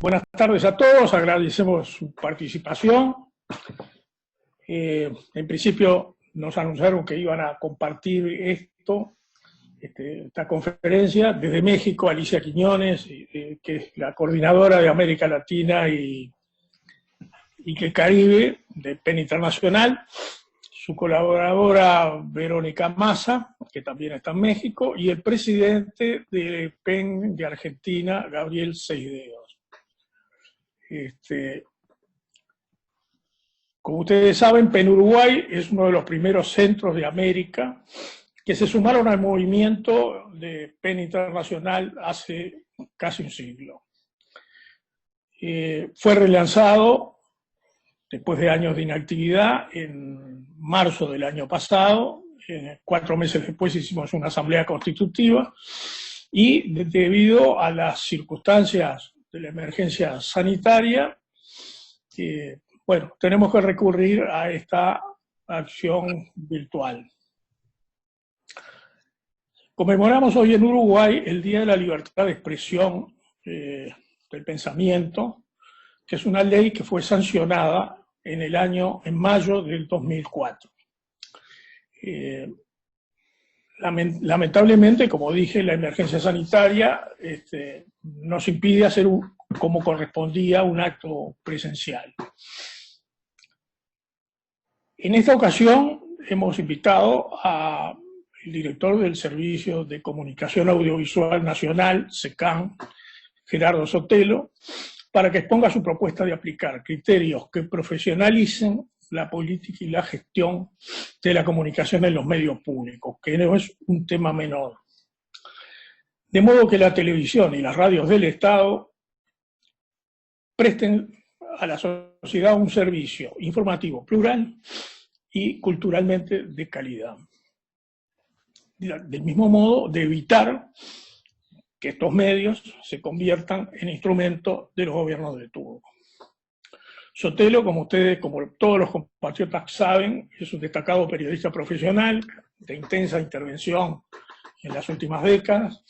Buenas tardes a todos, agradecemos su participación. En principio nos anunciaron que iban a compartir esta conferencia desde México, Alicia Quiñones, que es la coordinadora de América Latina y el Caribe de PEN Internacional, su colaboradora Verónica Massa, que también está en México, y el presidente de PEN de Argentina, Gabriel Seisdedos. Como ustedes saben, PEN Uruguay es uno de los primeros centros de América que se sumaron al movimiento de PEN Internacional hace casi un siglo. Fue relanzado después de años de inactividad en marzo del año pasado. 4 meses después hicimos una asamblea constitutiva y debido a las circunstancias de la emergencia sanitaria, bueno, tenemos que recurrir a esta acción virtual. Conmemoramos hoy en Uruguay el Día de la Libertad de Expresión del Pensamiento, que es una ley que fue sancionada en mayo del 2004. Lamentablemente, como dije, la emergencia sanitaria nos impide hacer como correspondía un acto presencial. En esta ocasión hemos invitado al director del Servicio de Comunicación Audiovisual Nacional, SECAN, Gerardo Sotelo, para que exponga su propuesta de aplicar criterios que profesionalicen la política y la gestión de la comunicación en los medios públicos, que no es un tema menor. De modo que la televisión y las radios del Estado presten a la sociedad un servicio informativo plural y culturalmente de calidad. Del mismo modo, de evitar que estos medios se conviertan en instrumentos de los gobiernos de turno. Sotelo, como ustedes, como todos los compatriotas saben, es un destacado periodista profesional de intensa intervención en las últimas décadas,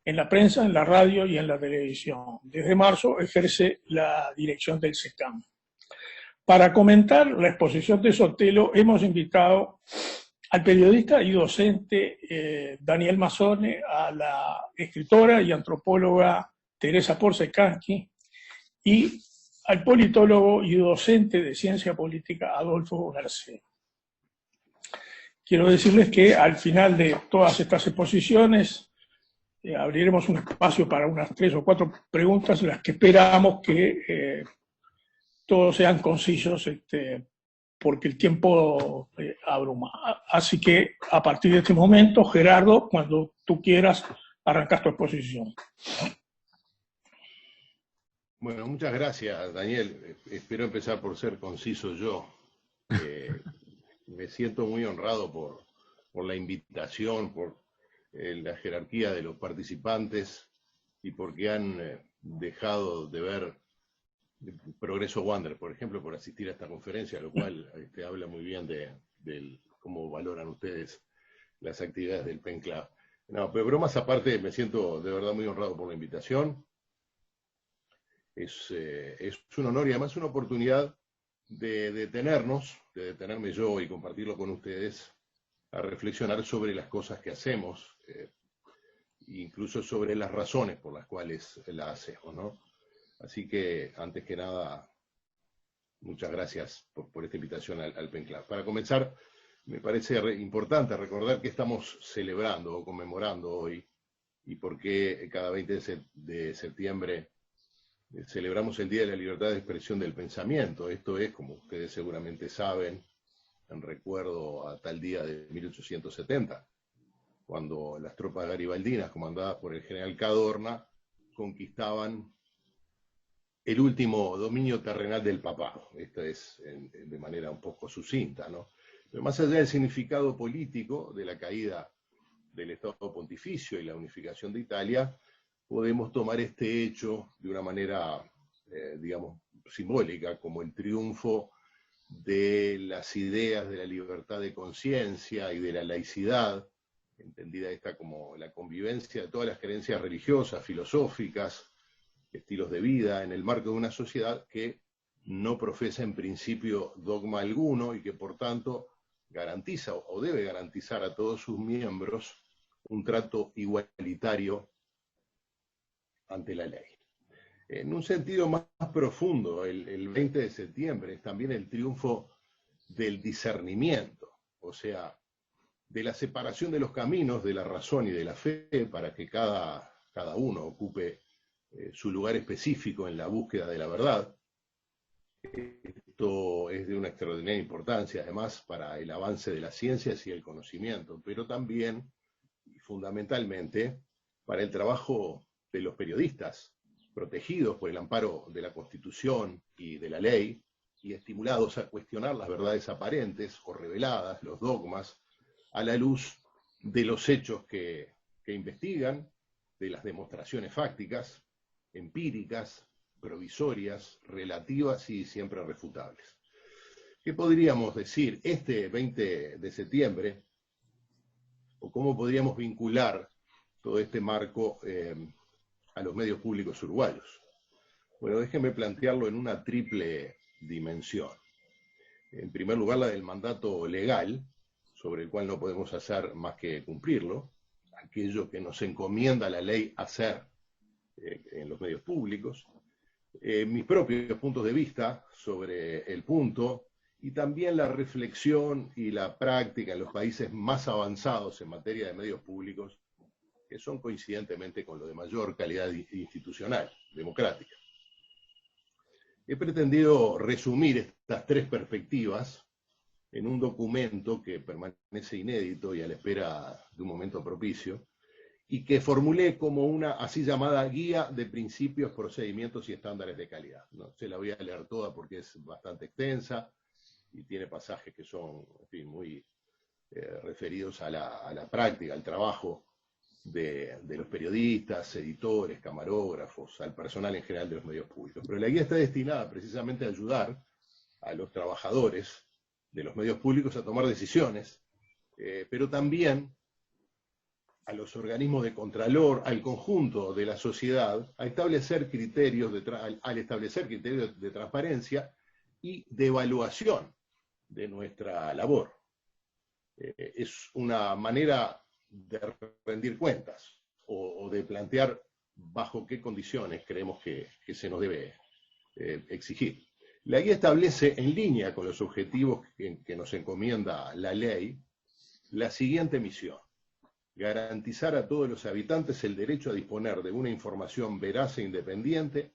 en la prensa, en la radio y en la televisión. Desde marzo ejerce la dirección del SECAM. Para comentar la exposición de Sotelo hemos invitado al periodista y docente Daniel Mazzone, a la escritora y antropóloga Teresa Porcecansky y al politólogo y docente de ciencia política Adolfo Garcés. Quiero decirles que al final de todas estas exposiciones abriremos un espacio para unas 3 o 4 preguntas, en las que esperamos que todos sean concisos, porque el tiempo abruma. Así que a partir de este momento, Gerardo, cuando tú quieras, arrancas tu exposición. Bueno, muchas gracias, Daniel. Espero empezar por ser conciso yo. Me siento muy honrado por la invitación, por la jerarquía de los participantes y porque han dejado de ver Progreso Wander, por ejemplo, por asistir a esta conferencia, lo cual habla muy bien de cómo valoran ustedes las actividades del PEN Club. No, pero bromas aparte, me siento de verdad muy honrado por la invitación. Es un honor y además una oportunidad de detenerme yo y compartirlo con ustedes, a reflexionar sobre las cosas que hacemos, incluso sobre las razones por las cuales las hacemos, ¿no? Así que, antes que nada, muchas gracias por esta invitación al PEN Club. Para comenzar, me parece importante recordar que estamos celebrando o conmemorando hoy y por qué cada 20 de septiembre celebramos el Día de la Libertad de Expresión del Pensamiento. Esto es, como ustedes seguramente saben, en recuerdo a tal día de 1870, cuando las tropas garibaldinas, comandadas por el general Cadorna, conquistaban el último dominio terrenal del papado. Esto es de manera un poco sucinta, ¿no? Pero más allá del significado político de la caída del Estado Pontificio y la unificación de Italia, podemos tomar este hecho de una manera, digamos, simbólica, como el triunfo de las ideas de la libertad de conciencia y de la laicidad, entendida esta como la convivencia de todas las creencias religiosas, filosóficas, estilos de vida en el marco de una sociedad que no profesa en principio dogma alguno y que por tanto garantiza o debe garantizar a todos sus miembros un trato igualitario ante la ley. En un sentido más profundo, el 20 de septiembre es también el triunfo del discernimiento, o sea, de la separación de los caminos de la razón y de la fe para que cada uno ocupe su lugar específico en la búsqueda de la verdad. Esto es de una extraordinaria importancia, además, para el avance de las ciencias y el conocimiento, pero también, y fundamentalmente, para el trabajo de los periodistas, protegidos por el amparo de la Constitución y de la ley, y estimulados a cuestionar las verdades aparentes o reveladas, los dogmas, a la luz de los hechos que investigan, de las demostraciones fácticas, empíricas, provisorias, relativas y siempre refutables. ¿Qué podríamos decir este 20 de septiembre? ¿O cómo podríamos vincular todo este marco a los medios públicos uruguayos? Bueno, déjenme plantearlo en una triple dimensión. En primer lugar, la del mandato legal, sobre el cual no podemos hacer más que cumplirlo, aquello que nos encomienda la ley hacer en los medios públicos, mis propios puntos de vista sobre el punto, y también la reflexión y la práctica en los países más avanzados en materia de medios públicos, que son coincidentemente con lo de mayor calidad institucional, democrática. He pretendido resumir estas tres perspectivas en un documento que permanece inédito y a la espera de un momento propicio, y que formulé como una así llamada guía de principios, procedimientos y estándares de calidad. No se la voy a leer toda porque es bastante extensa y tiene pasajes que son, en fin, muy referidos a la práctica, al trabajo de los periodistas, editores, camarógrafos, al personal en general de los medios públicos. Pero la guía está destinada precisamente a ayudar a los trabajadores de los medios públicos a tomar decisiones, pero también a los organismos de contralor, al conjunto de la sociedad, a establecer criterios al establecer criterios de transparencia y de evaluación de nuestra labor. Es una manera de rendir cuentas o de plantear bajo qué condiciones creemos que se nos debe exigir. La guía establece, en línea con los objetivos que nos encomienda la ley, la siguiente misión: garantizar a todos los habitantes el derecho a disponer de una información veraz e independiente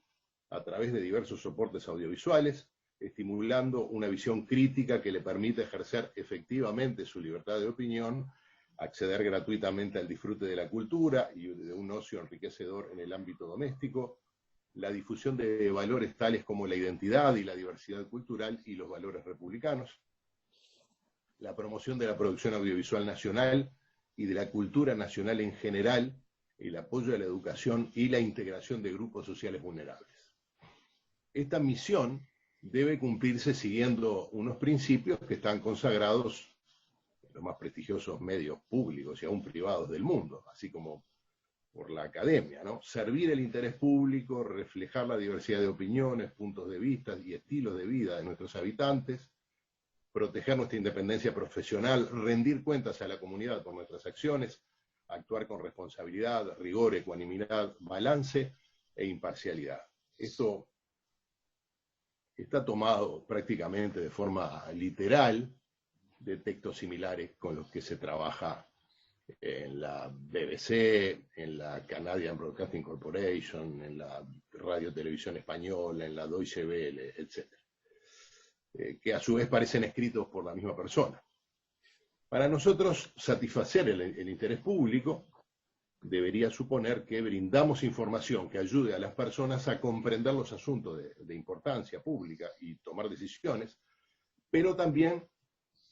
a través de diversos soportes audiovisuales, estimulando una visión crítica que le permita ejercer efectivamente su libertad de opinión, acceder gratuitamente al disfrute de la cultura y de un ocio enriquecedor en el ámbito doméstico, la difusión de valores tales como la identidad y la diversidad cultural y los valores republicanos, la promoción de la producción audiovisual nacional y de la cultura nacional en general, el apoyo a la educación y la integración de grupos sociales vulnerables. Esta misión debe cumplirse siguiendo unos principios que están consagrados en los más prestigiosos medios públicos y aún privados del mundo, así como por la academia, ¿no? Servir el interés público, reflejar la diversidad de opiniones, puntos de vista y estilos de vida de nuestros habitantes, proteger nuestra independencia profesional, rendir cuentas a la comunidad por nuestras acciones, actuar con responsabilidad, rigor, ecuanimidad, balance e imparcialidad. Esto está tomado prácticamente de forma literal de textos similares con los que se trabaja en la BBC, en la Canadian Broadcasting Corporation, en la Radio Televisión Española, en la Deutsche Welle, etc. Que a su vez parecen escritos por la misma persona. Para nosotros, satisfacer el interés público debería suponer que brindamos información que ayude a las personas a comprender los asuntos de importancia pública y tomar decisiones, pero también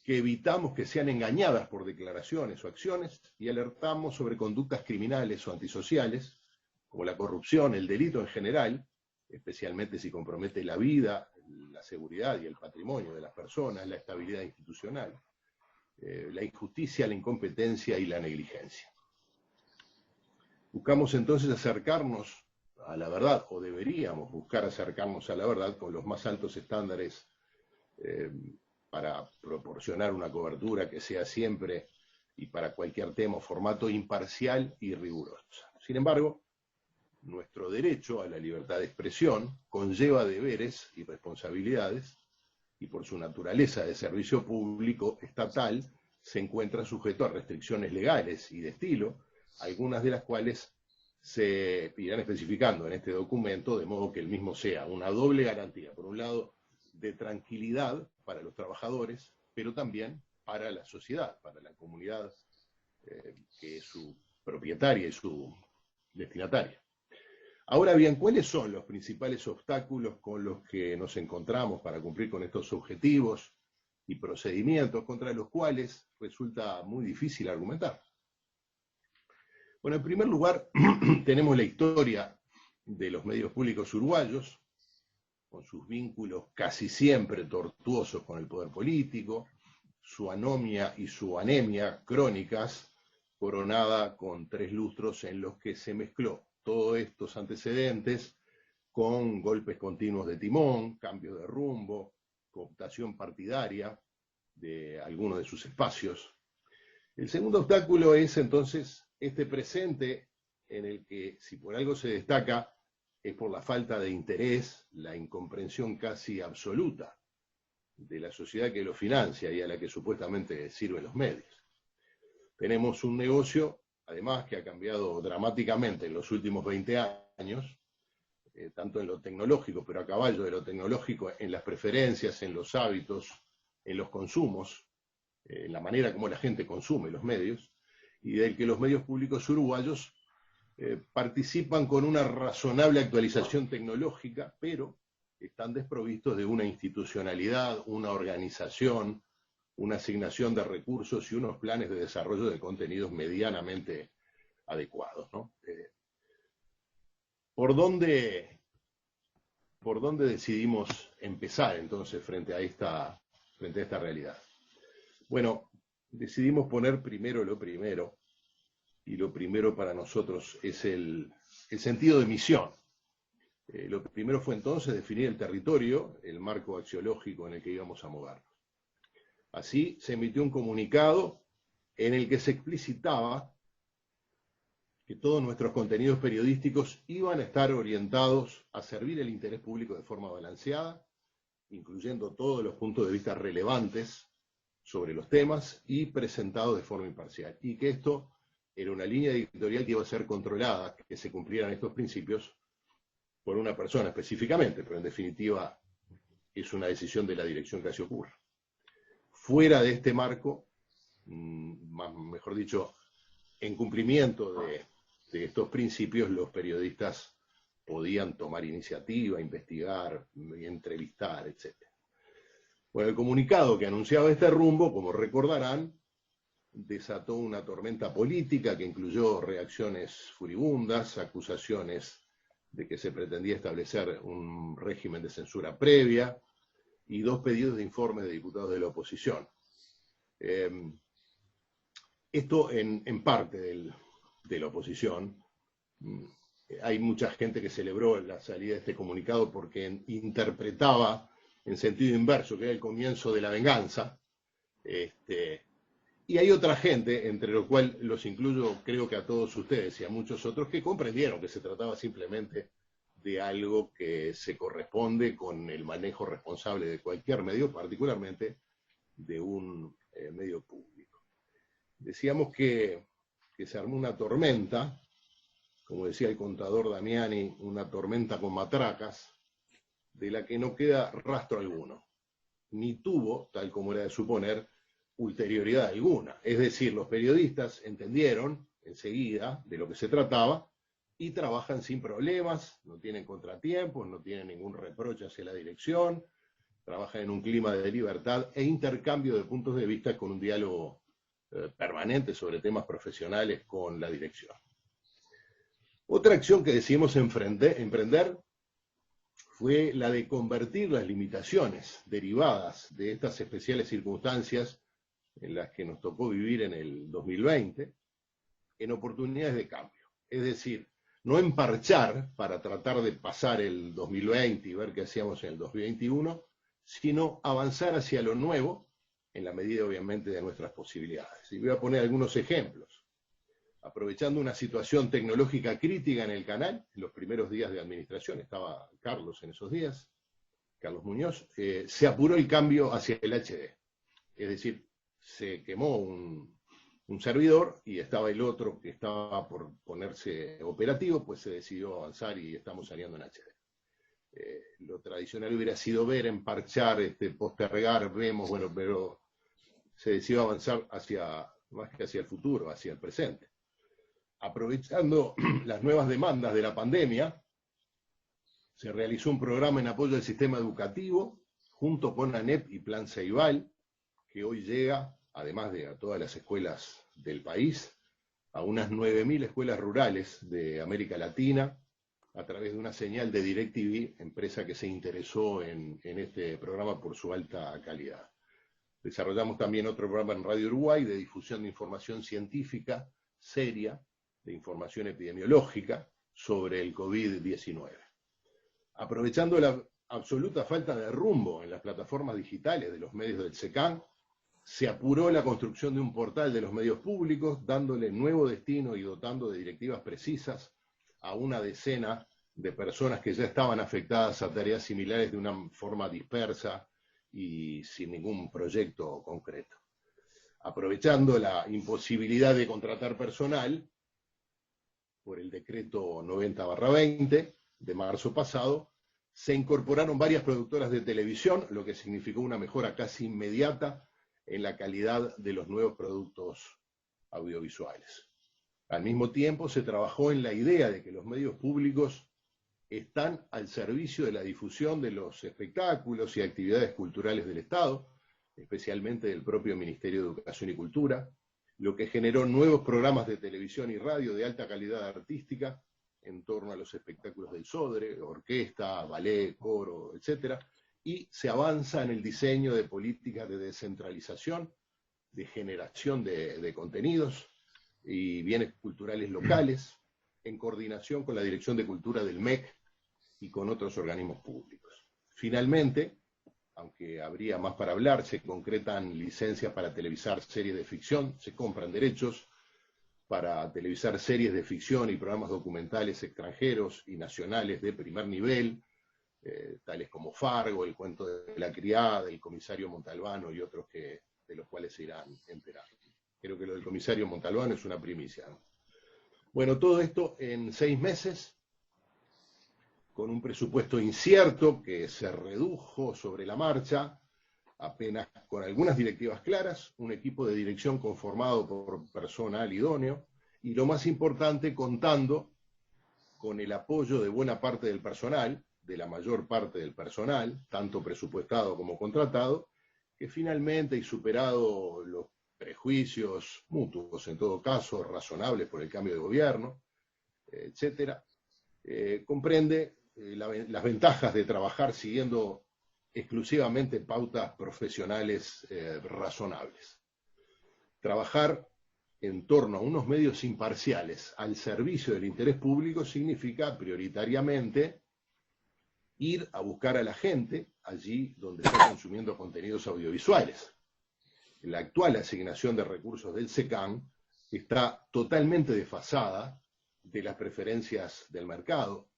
que evitamos que sean engañadas por declaraciones o acciones y alertamos sobre conductas criminales o antisociales, como la corrupción, el delito en general, especialmente si compromete la vida, la seguridad y el patrimonio de las personas, la estabilidad institucional, la injusticia, la incompetencia y la negligencia. Buscamos entonces acercarnos a la verdad, o deberíamos buscar acercarnos a la verdad con los más altos estándares para proporcionar una cobertura que sea siempre y para cualquier tema o formato imparcial y rigurosa. Sin embargo, nuestro derecho a la libertad de expresión conlleva deberes y responsabilidades, y por su naturaleza de servicio público estatal se encuentra sujeto a restricciones legales y de estilo, algunas de las cuales se irán especificando en este documento, de modo que el mismo sea una doble garantía, por un lado, de tranquilidad para los trabajadores, pero también para la sociedad, para la comunidad que es su propietaria y su destinataria. Ahora bien, ¿cuáles son los principales obstáculos con los que nos encontramos para cumplir con estos objetivos y procedimientos contra los cuales resulta muy difícil argumentar? Bueno, en primer lugar, tenemos la historia de los medios públicos uruguayos, con sus vínculos casi siempre tortuosos con el poder político, su anomia y su anemia crónicas, coronada con 3 lustros en los que se mezcló todos estos antecedentes con golpes continuos de timón, cambios de rumbo, cooptación partidaria de algunos de sus espacios. El segundo obstáculo es entonces este presente en el que, si por algo se destaca, es por la falta de interés, la incomprensión casi absoluta de la sociedad que lo financia y a la que supuestamente sirven los medios. Tenemos un negocio, además, que ha cambiado dramáticamente en los últimos 20 años, tanto en lo tecnológico, pero a caballo de lo tecnológico, en las preferencias, en los hábitos, en los consumos, en la manera como la gente consume los medios, y del que los medios públicos uruguayos participan con una razonable actualización tecnológica, pero están desprovistos de una institucionalidad, una organización, una asignación de recursos y unos planes de desarrollo de contenidos medianamente adecuados, ¿no? ¿Por dónde decidimos empezar entonces frente a esta realidad? Bueno, decidimos poner primero lo primero, y lo primero para nosotros es el sentido de misión. Lo primero fue entonces definir el territorio, el marco axiológico en el que íbamos a movernos. Así se emitió un comunicado en el que se explicitaba que todos nuestros contenidos periodísticos iban a estar orientados a servir el interés público de forma balanceada, incluyendo todos los puntos de vista relevantes sobre los temas y presentados de forma imparcial. Y que esto era una línea editorial que iba a ser controlada, que se cumplieran estos principios por una persona específicamente, pero en definitiva es una decisión de la dirección que así ocurra. Fuera de este marco, mejor dicho, en cumplimiento de estos principios, los periodistas podían tomar iniciativa, investigar, entrevistar, etc. Bueno, el comunicado que anunciaba este rumbo, como recordarán, desató una tormenta política que incluyó reacciones furibundas, acusaciones de que se pretendía establecer un régimen de censura previa y 2 pedidos de informes de diputados de la oposición. Esto en parte de la oposición. Hay mucha gente que celebró la salida de este comunicado porque interpretaba en sentido inverso, que era el comienzo de la venganza. Y hay otra gente, entre lo cual los incluyo creo que a todos ustedes y a muchos otros, que comprendieron que se trataba simplemente de algo que se corresponde con el manejo responsable de cualquier medio, particularmente de un medio público. Decíamos que se armó una tormenta, como decía el contador Damiani, una tormenta con matracas, de la que no queda rastro alguno, ni tuvo, tal como era de suponer, ulterioridad alguna. Es decir, los periodistas entendieron enseguida de lo que se trataba y trabajan sin problemas, no tienen contratiempos, no tienen ningún reproche hacia la dirección, trabajan en un clima de libertad e intercambio de puntos de vista con un diálogo permanente sobre temas profesionales con la dirección. Otra acción que decidimos emprender fue la de convertir las limitaciones derivadas de estas especiales circunstancias en las que nos tocó vivir en el 2020, en oportunidades de cambio. Es decir, no emparchar para tratar de pasar el 2020 y ver qué hacíamos en el 2021, sino avanzar hacia lo nuevo, en la medida obviamente de nuestras posibilidades. Y voy a poner algunos ejemplos. Aprovechando una situación tecnológica crítica en el canal, en los primeros días de administración, estaba Carlos en esos días, Carlos Muñoz, se apuró el cambio hacia el HD. Es decir, se quemó un servidor y estaba el otro que estaba por ponerse operativo, pues se decidió avanzar y estamos saliendo en HD. Lo tradicional hubiera sido ver, emparchar, postergar, vemos, bueno, pero se decidió avanzar más que hacia el futuro, hacia el presente. Aprovechando las nuevas demandas de la pandemia, se realizó un programa en apoyo al sistema educativo, junto con ANEP y Plan Ceibal, que hoy llega, además de a todas las escuelas del país, a unas 9.000 escuelas rurales de América Latina, a través de una señal de DirecTV, empresa que se interesó en este programa por su alta calidad. Desarrollamos también otro programa en Radio Uruguay de difusión de información científica seria, de información epidemiológica sobre el COVID-19. Aprovechando la absoluta falta de rumbo en las plataformas digitales de los medios del SECAN, se apuró la construcción de un portal de los medios públicos, dándole nuevo destino y dotando de directivas precisas a una decena de personas que ya estaban afectadas a tareas similares de una forma dispersa y sin ningún proyecto concreto. Aprovechando la imposibilidad de contratar personal por el decreto 90/20 de marzo pasado, se incorporaron varias productoras de televisión, lo que significó una mejora casi inmediata en la calidad de los nuevos productos audiovisuales. Al mismo tiempo, se trabajó en la idea de que los medios públicos están al servicio de la difusión de los espectáculos y actividades culturales del Estado, especialmente del propio Ministerio de Educación y Cultura, lo que generó nuevos programas de televisión y radio de alta calidad artística en torno a los espectáculos del Sodre, orquesta, ballet, coro, etc. Y se avanza en el diseño de políticas de descentralización, de generación de contenidos y bienes culturales locales, en coordinación con la Dirección de Cultura del MEC y con otros organismos públicos. Finalmente, aunque habría más para hablar, se concretan licencias para televisar series de ficción, se compran derechos para televisar series de ficción y programas documentales extranjeros y nacionales de primer nivel, tales como Fargo, El cuento de la criada, El comisario Montalbano y otros de los cuales se irán enterando. Creo que lo del comisario Montalbano es una primicia, ¿no? Bueno, todo esto en 6 meses, con un presupuesto incierto que se redujo sobre la marcha, apenas con algunas directivas claras, un equipo de dirección conformado por personal idóneo, y lo más importante, contando con el apoyo de buena parte del personal, de la mayor parte del personal, tanto presupuestado como contratado, que finalmente, y superado los prejuicios mutuos, en todo caso, razonables por el cambio de gobierno, etcétera, comprende las ventajas de trabajar siguiendo exclusivamente pautas profesionales razonables. Trabajar en torno a unos medios imparciales al servicio del interés público significa prioritariamente ir a buscar a la gente allí donde está consumiendo contenidos audiovisuales. La actual asignación de recursos del SECAN está totalmente desfasada de las preferencias del mercado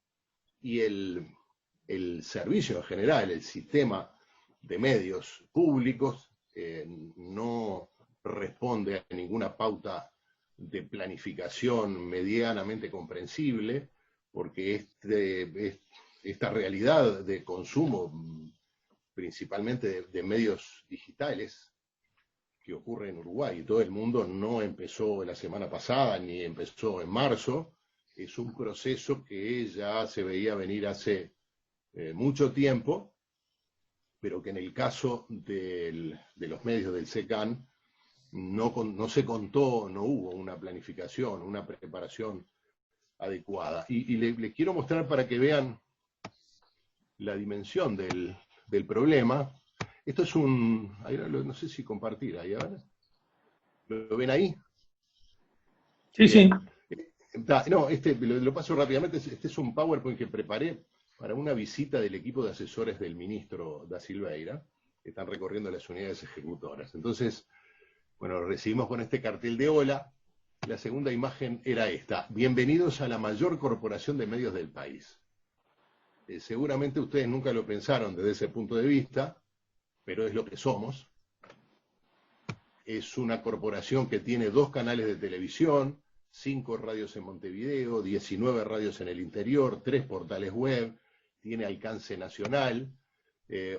y el servicio en general, el sistema de medios públicos, no responde a ninguna pauta de planificación medianamente comprensible, porque esta realidad de consumo, principalmente de medios digitales, que ocurre en Uruguay y todo el mundo, no empezó la semana pasada ni empezó en marzo, es un proceso que ya se veía venir hace mucho tiempo, pero que en el caso de los medios del SECAN no se contó, no hubo una planificación, una preparación adecuada. Y le quiero mostrar para que vean la dimensión del problema. Esto es no sé si compartir ahí, ¿verdad? ¿Lo ven ahí? Sí, Bien. sí. No, lo paso rápidamente. Este es un PowerPoint que preparé para una visita del equipo de asesores del ministro Da Silveira, que están recorriendo las unidades ejecutoras. Entonces, bueno, lo recibimos con este cartel de hola. La segunda imagen era esta: bienvenidos a la mayor corporación de medios del país. Seguramente ustedes nunca lo pensaron desde ese punto de vista, pero es lo que somos. Es una corporación que tiene 2 canales de televisión, 5 radios en Montevideo, 19 radios en el interior, 3 portales web, tiene alcance nacional,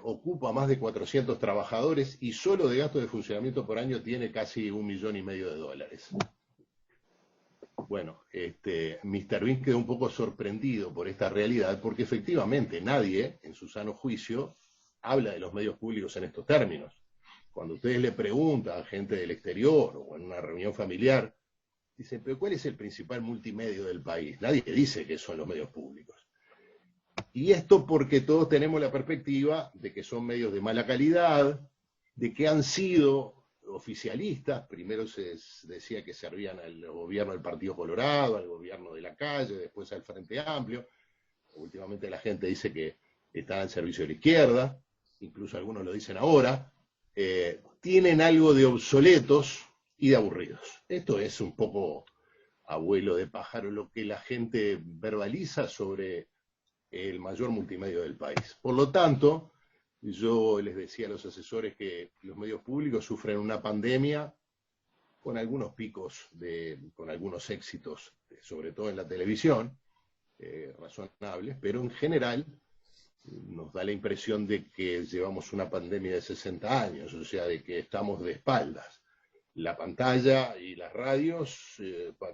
ocupa más de 400 trabajadores y solo de gasto de funcionamiento por año tiene casi $1,5 millones. Bueno, Mr. Bean quedó un poco sorprendido por esta realidad, porque efectivamente nadie, en su sano juicio, habla de los medios públicos en estos términos. Cuando ustedes le preguntan a gente del exterior o en una reunión familiar, dicen, pero ¿cuál es el principal multimedio del país? Nadie dice que son los medios públicos. Y esto porque todos tenemos la perspectiva de que son medios de mala calidad, de que han sido oficialistas. Primero se decía que servían al gobierno del Partido Colorado, al gobierno de la calle, después al Frente Amplio. Últimamente la gente dice que están al servicio de la izquierda, incluso algunos lo dicen ahora. Tienen algo de obsoletos y de aburridos. Esto es un poco abuelo de pájaro lo que la gente verbaliza sobre el mayor multimedio del país. Por lo tanto, yo les decía a los asesores que los medios públicos sufren una pandemia con algunos picos, con algunos éxitos, sobre todo en la televisión, razonables, pero en general nos da la impresión de que llevamos una pandemia de 60 años, o sea, de que estamos de espaldas. La pantalla y las radios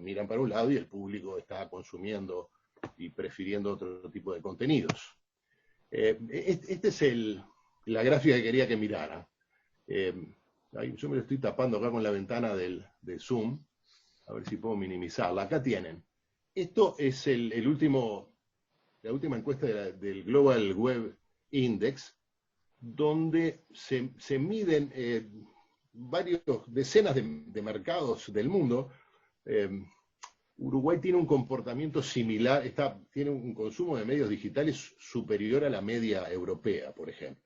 miran para un lado y el público está consumiendo y prefiriendo otro tipo de contenidos. Esta es la gráfica que quería que miraran. Yo me lo estoy tapando acá con la ventana de Zoom, a ver si puedo minimizarla. Acá tienen. Esto es la última encuesta del Global Web Index, donde se miden decenas de mercados del mundo. Uruguay tiene un comportamiento similar, tiene un consumo de medios digitales superior a la media europea, por ejemplo.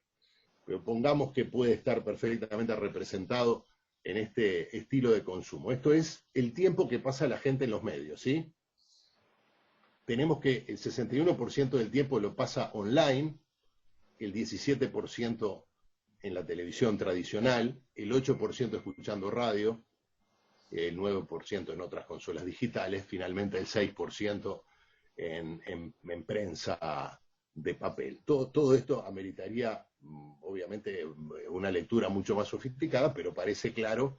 Pero pongamos que puede estar perfectamente representado en este estilo de consumo. Esto es el tiempo que pasa la gente en los medios, ¿sí? Tenemos que el 61% del tiempo lo pasa online, el 17% en la televisión tradicional, el 8% escuchando radio, el 9% en otras consolas digitales, finalmente el 6% en prensa de papel. Todo esto ameritaría, obviamente, una lectura mucho más sofisticada, pero parece claro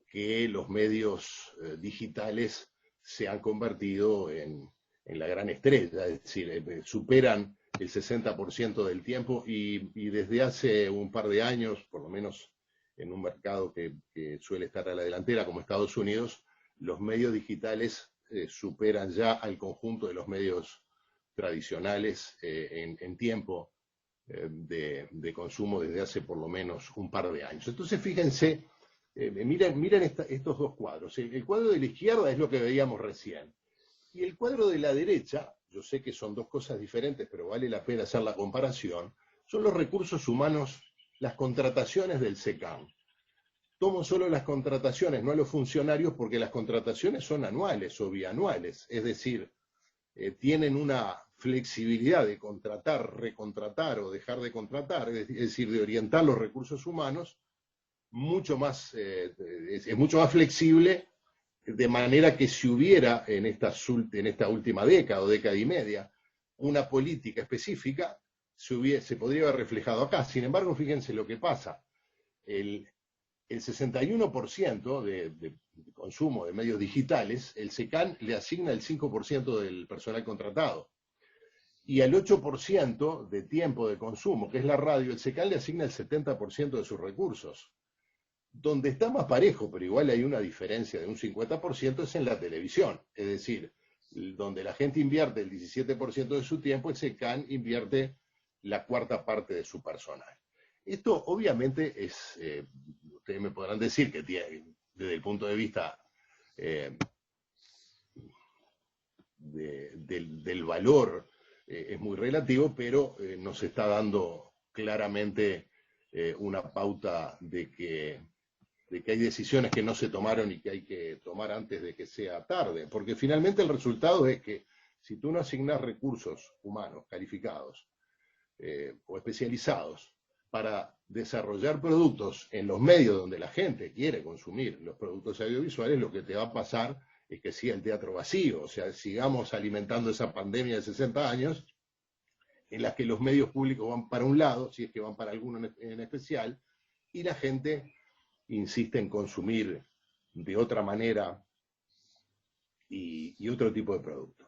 que los medios digitales se han convertido en la gran estrella, es decir, superan el 60% del tiempo y desde hace un par de años, por lo menos en un mercado que suele estar a la delantera como Estados Unidos, los medios digitales superan ya al conjunto de los medios tradicionales en tiempo de consumo desde hace por lo menos un par de años. Entonces fíjense, miren estos 2 cuadros. El cuadro de la izquierda es lo que veíamos recién. Y el cuadro de la derecha, yo sé que son 2 cosas diferentes, pero vale la pena hacer la comparación, son los recursos humanos, las contrataciones del SECAM. Tomo solo las contrataciones, no a los funcionarios, porque las contrataciones son anuales o bianuales, es decir, tienen una flexibilidad de contratar, recontratar o dejar de contratar, es decir, de orientar los recursos humanos, es mucho más flexible, de manera que si hubiera en esta última década o década y media una política específica, se podría haber reflejado acá. Sin embargo, fíjense lo que pasa. El 61% de consumo de medios digitales, el SECAN le asigna el 5% del personal contratado. Y al 8% de tiempo de consumo, que es la radio, el SECAN le asigna el 70% de sus recursos. Donde está más parejo, pero igual hay una diferencia de un 50%, es en la televisión. Es decir, donde la gente invierte el 17% de su tiempo, el SECAN invierte la 1/4 parte de su personal. Esto obviamente es, ustedes me podrán decir que tiene, desde el punto de vista del valor es muy relativo, pero nos está dando claramente una pauta de que hay decisiones que no se tomaron y que hay que tomar antes de que sea tarde, porque finalmente el resultado es que si tú no asignas recursos humanos calificados o especializados para desarrollar productos en los medios donde la gente quiere consumir los productos audiovisuales, lo que te va a pasar es que siga el teatro vacío, o sea, sigamos alimentando esa pandemia de 60 años en la que los medios públicos van para un lado, si es que van para alguno en especial, y la gente insiste en consumir de otra manera y otro tipo de producto.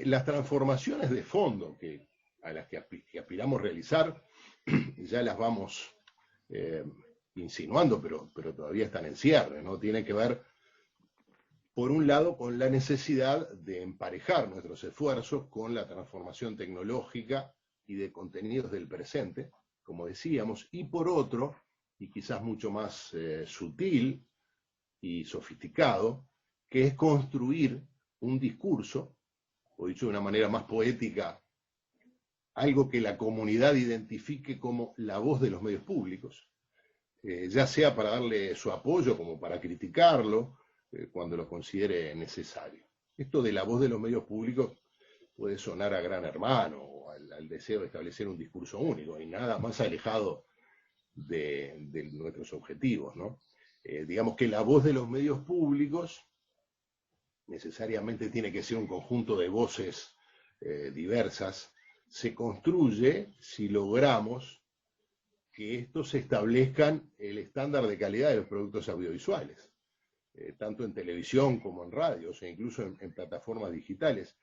Las transformaciones de fondo a las que aspiramos a realizar, ya las vamos insinuando, pero todavía están en cierre, ¿no? Tiene que ver, por un lado, con la necesidad de emparejar nuestros esfuerzos con la transformación tecnológica y de contenidos del presente, como decíamos, y por otro, y quizás mucho más sutil y sofisticado, que es construir un discurso, o dicho de una manera más poética, algo que la comunidad identifique como la voz de los medios públicos, ya sea para darle su apoyo como para criticarlo, cuando lo considere necesario. Esto de la voz de los medios públicos puede sonar a gran hermano, o al deseo de establecer un discurso único, y nada más alejado de nuestros objetivos, ¿no? Digamos que la voz de los medios públicos necesariamente tiene que ser un conjunto de voces diversas, se construye si logramos que estos establezcan el estándar de calidad de los productos audiovisuales, tanto en televisión como en radios, e incluso en plataformas digitales,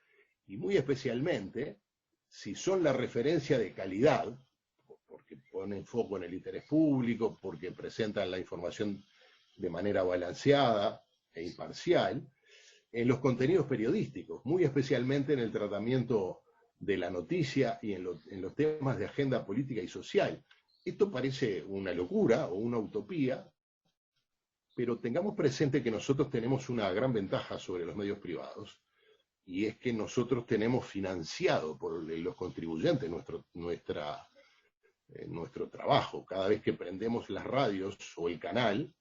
y muy especialmente si son la referencia de calidad, porque ponen foco en el interés público, porque presentan la información de manera balanceada e imparcial, en los contenidos periodísticos, muy especialmente en el tratamiento de la noticia y en los temas de agenda política y social. Esto parece una locura o una utopía, pero tengamos presente que nosotros tenemos una gran ventaja sobre los medios privados, y es que nosotros tenemos financiado por los contribuyentes nuestro trabajo. Cada vez que prendemos las radios o el canal,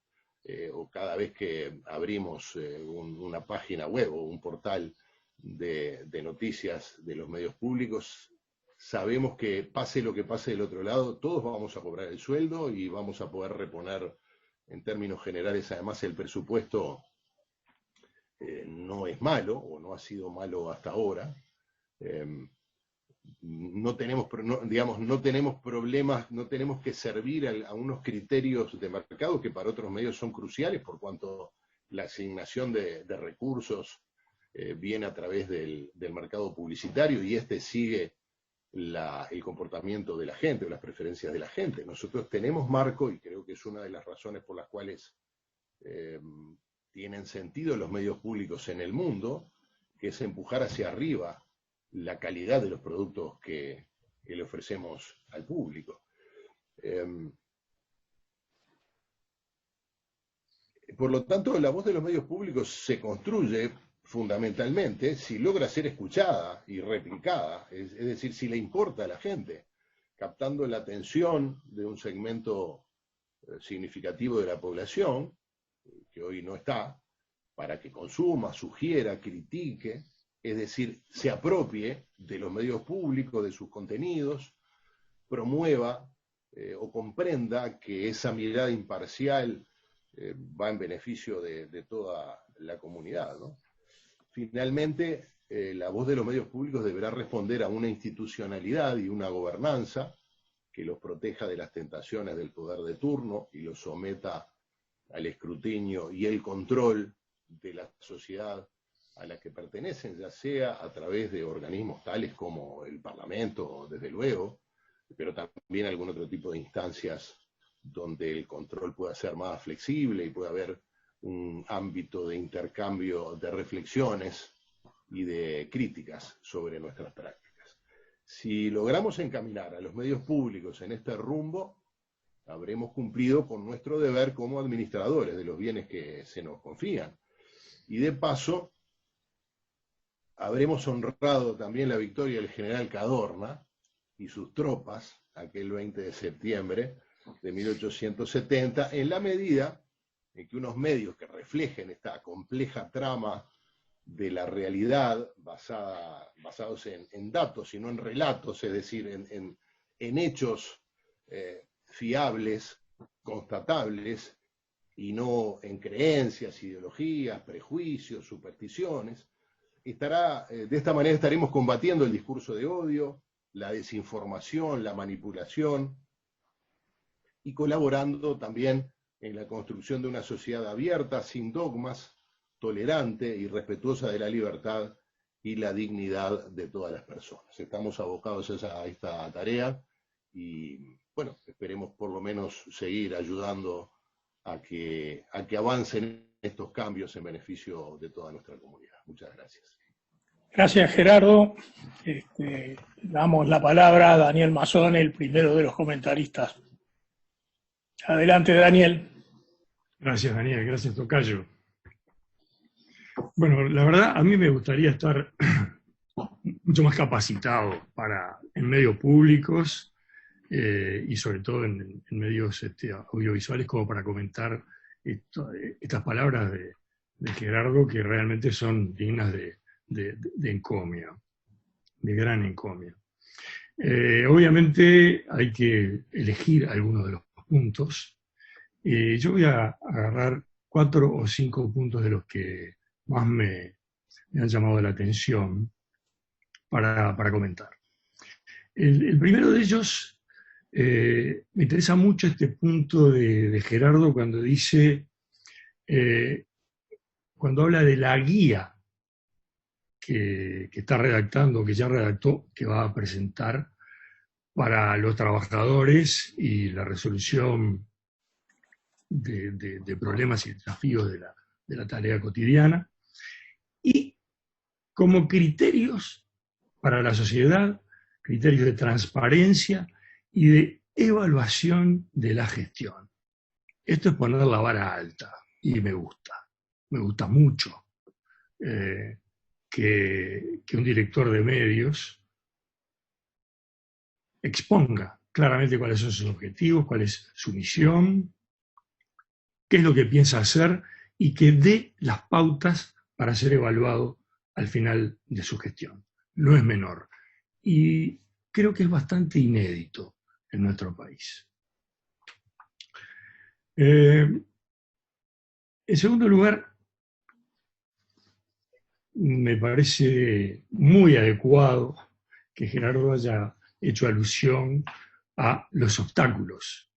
o cada vez que abrimos una página web o un portal de noticias de los medios públicos, sabemos que pase lo que pase del otro lado, todos vamos a cobrar el sueldo y vamos a poder reponer en términos generales. Además, el presupuesto no es malo, o no ha sido malo hasta ahora. No tenemos problemas, no tenemos que servir a unos criterios de mercado que para otros medios son cruciales, por cuanto la asignación de recursos viene a través del mercado publicitario, y este sigue el comportamiento de la gente o las preferencias de la gente. Nosotros tenemos marco, y creo que es una de las razones por las cuales tienen sentido los medios públicos en el mundo, que es empujar hacia arriba la calidad de los productos que le ofrecemos al público. Por lo tanto, la voz de los medios públicos se construye fundamentalmente si logra ser escuchada y replicada, es decir, si le importa a la gente, captando la atención de un segmento significativo de la población, que hoy no está, para que consuma, sugiera, critique, es decir, se apropie de los medios públicos, de sus contenidos, promueva o comprenda que esa mirada imparcial va en beneficio de toda la comunidad, ¿no? Finalmente, la voz de los medios públicos deberá responder a una institucionalidad y una gobernanza que los proteja de las tentaciones del poder de turno y los someta al escrutinio y el control de la sociedad a la que pertenecen, ya sea a través de organismos tales como el Parlamento, desde luego, pero también algún otro tipo de instancias donde el control pueda ser más flexible y pueda haber un ámbito de intercambio de reflexiones y de críticas sobre nuestras prácticas. Si logramos encaminar a los medios públicos en este rumbo, habremos cumplido con nuestro deber como administradores de los bienes que se nos confían. Y de paso, habremos honrado también la victoria del general Cadorna y sus tropas aquel 20 de septiembre de 1870, en la medida en que unos medios que reflejen esta compleja trama de la realidad basados en datos y no en relatos, es decir, en hechos fiables, constatables, y no en creencias, ideologías, prejuicios, supersticiones. De esta manera estaremos combatiendo el discurso de odio, la desinformación, la manipulación, y colaborando también en la construcción de una sociedad abierta, sin dogmas, tolerante y respetuosa de la libertad y la dignidad de todas las personas. Estamos abocados a esta tarea y, bueno, esperemos por lo menos seguir ayudando a que avancen estos cambios en beneficio de toda nuestra comunidad. Muchas gracias. Gracias, Gerardo. Damos la palabra a Daniel Mazón, el primero de los comentaristas. Adelante, Daniel. Gracias, Daniel. Gracias, Tocayo. Bueno, la verdad, a mí me gustaría estar mucho más capacitado en medios públicos y sobre todo en medios audiovisuales como para comentar estas palabras de Gerardo, que realmente son dignas de encomio, de gran encomio. Obviamente hay que elegir algunos de los puntos. Yo voy a agarrar 4 o 5 puntos de los que más me han llamado la atención para comentar. El primero de ellos, me interesa mucho este punto de Gerardo cuando dice, cuando habla de la guía que está redactando, que ya redactó, que va a presentar para los trabajadores y la resolución de problemas y desafíos de la tarea cotidiana, y como criterios para la sociedad, criterios de transparencia y de evaluación de la gestión. Esto es poner la vara alta, y me gusta mucho que un director de medios exponga claramente cuáles son sus objetivos, cuál es su misión, qué es lo que piensa hacer, y que dé las pautas para ser evaluado al final de su gestión. No es menor. Y creo que es bastante inédito en nuestro país. En segundo lugar, me parece muy adecuado que Gerardo haya hecho alusión a los obstáculos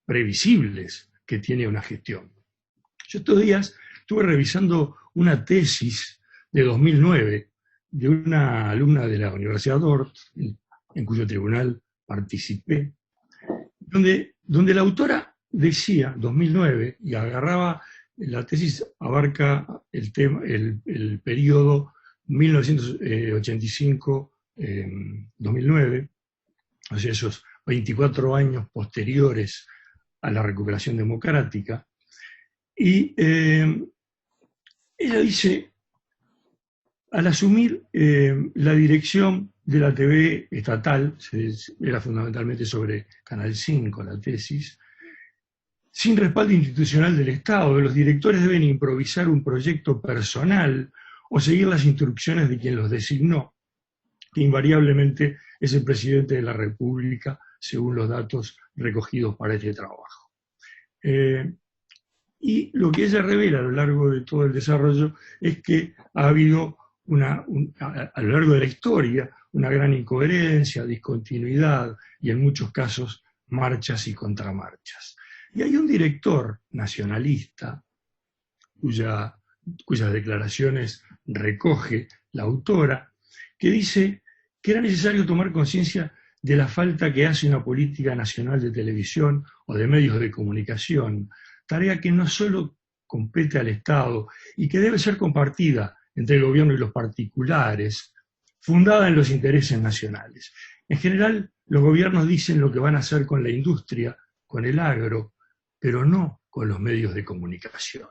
previsibles que tiene una gestión. Yo estos días estuve revisando una tesis de 2009 de una alumna de la Universidad Dordt, en cuyo tribunal participé, donde la autora decía, 2009, y agarraba, la tesis abarca el periodo 1985-2009, o sea, esos 24 años posteriores a la recuperación democrática, y ella dice, al asumir la dirección de la TV estatal, era fundamentalmente sobre Canal 5 la tesis, sin respaldo institucional del Estado, los directores deben improvisar un proyecto personal o seguir las instrucciones de quien los designó, que invariablemente es el presidente de la República, según los datos recogidos para este trabajo. Y lo que ella revela a lo largo de todo el desarrollo es que ha habido a lo largo de la historia una gran incoherencia, discontinuidad y en muchos casos marchas y contramarchas. Y hay un director nacionalista cuyas declaraciones recoge la autora, que dice que era necesario tomar conciencia de la falta que hace una política nacional de televisión o de medios de comunicación, tarea que no solo compete al Estado y que debe ser compartida entre el gobierno y los particulares, fundada en los intereses nacionales. En general, los gobiernos dicen lo que van a hacer con la industria, con el agro, pero no con los medios de comunicación.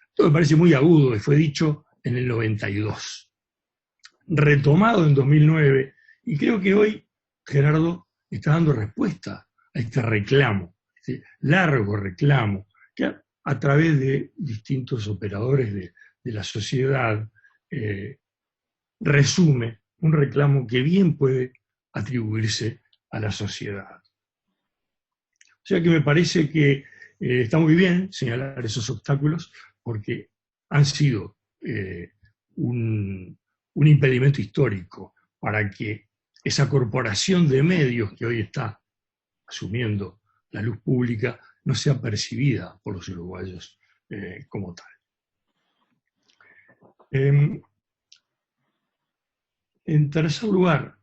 Esto me parece muy agudo y fue dicho en el 92. retomado en 2009, y creo que hoy Gerardo está dando respuesta a este reclamo, este largo reclamo, que a través de distintos operadores de la sociedad resume un reclamo que bien puede atribuirse a la sociedad. O sea que me parece que está muy bien señalar esos obstáculos, porque han sido un impedimento histórico para que esa corporación de medios que hoy está asumiendo la luz pública no sea percibida por los uruguayos como tal. En tercer lugar,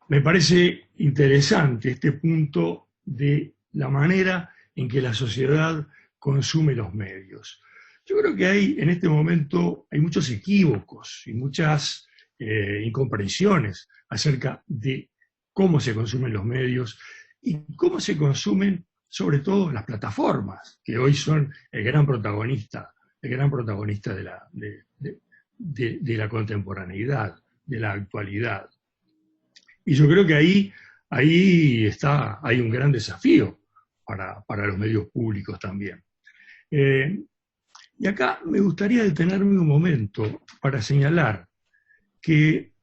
me parece interesante este punto de la manera en que la sociedad consume los medios. Yo creo que en este momento hay muchos equívocos y muchas incomprensiones acerca de cómo se consumen los medios y cómo se consumen sobre todo las plataformas, que hoy son el gran protagonista de la contemporaneidad, de la actualidad. Y yo creo que ahí hay un gran desafío para los medios públicos también. Y acá me gustaría detenerme un momento para señalar que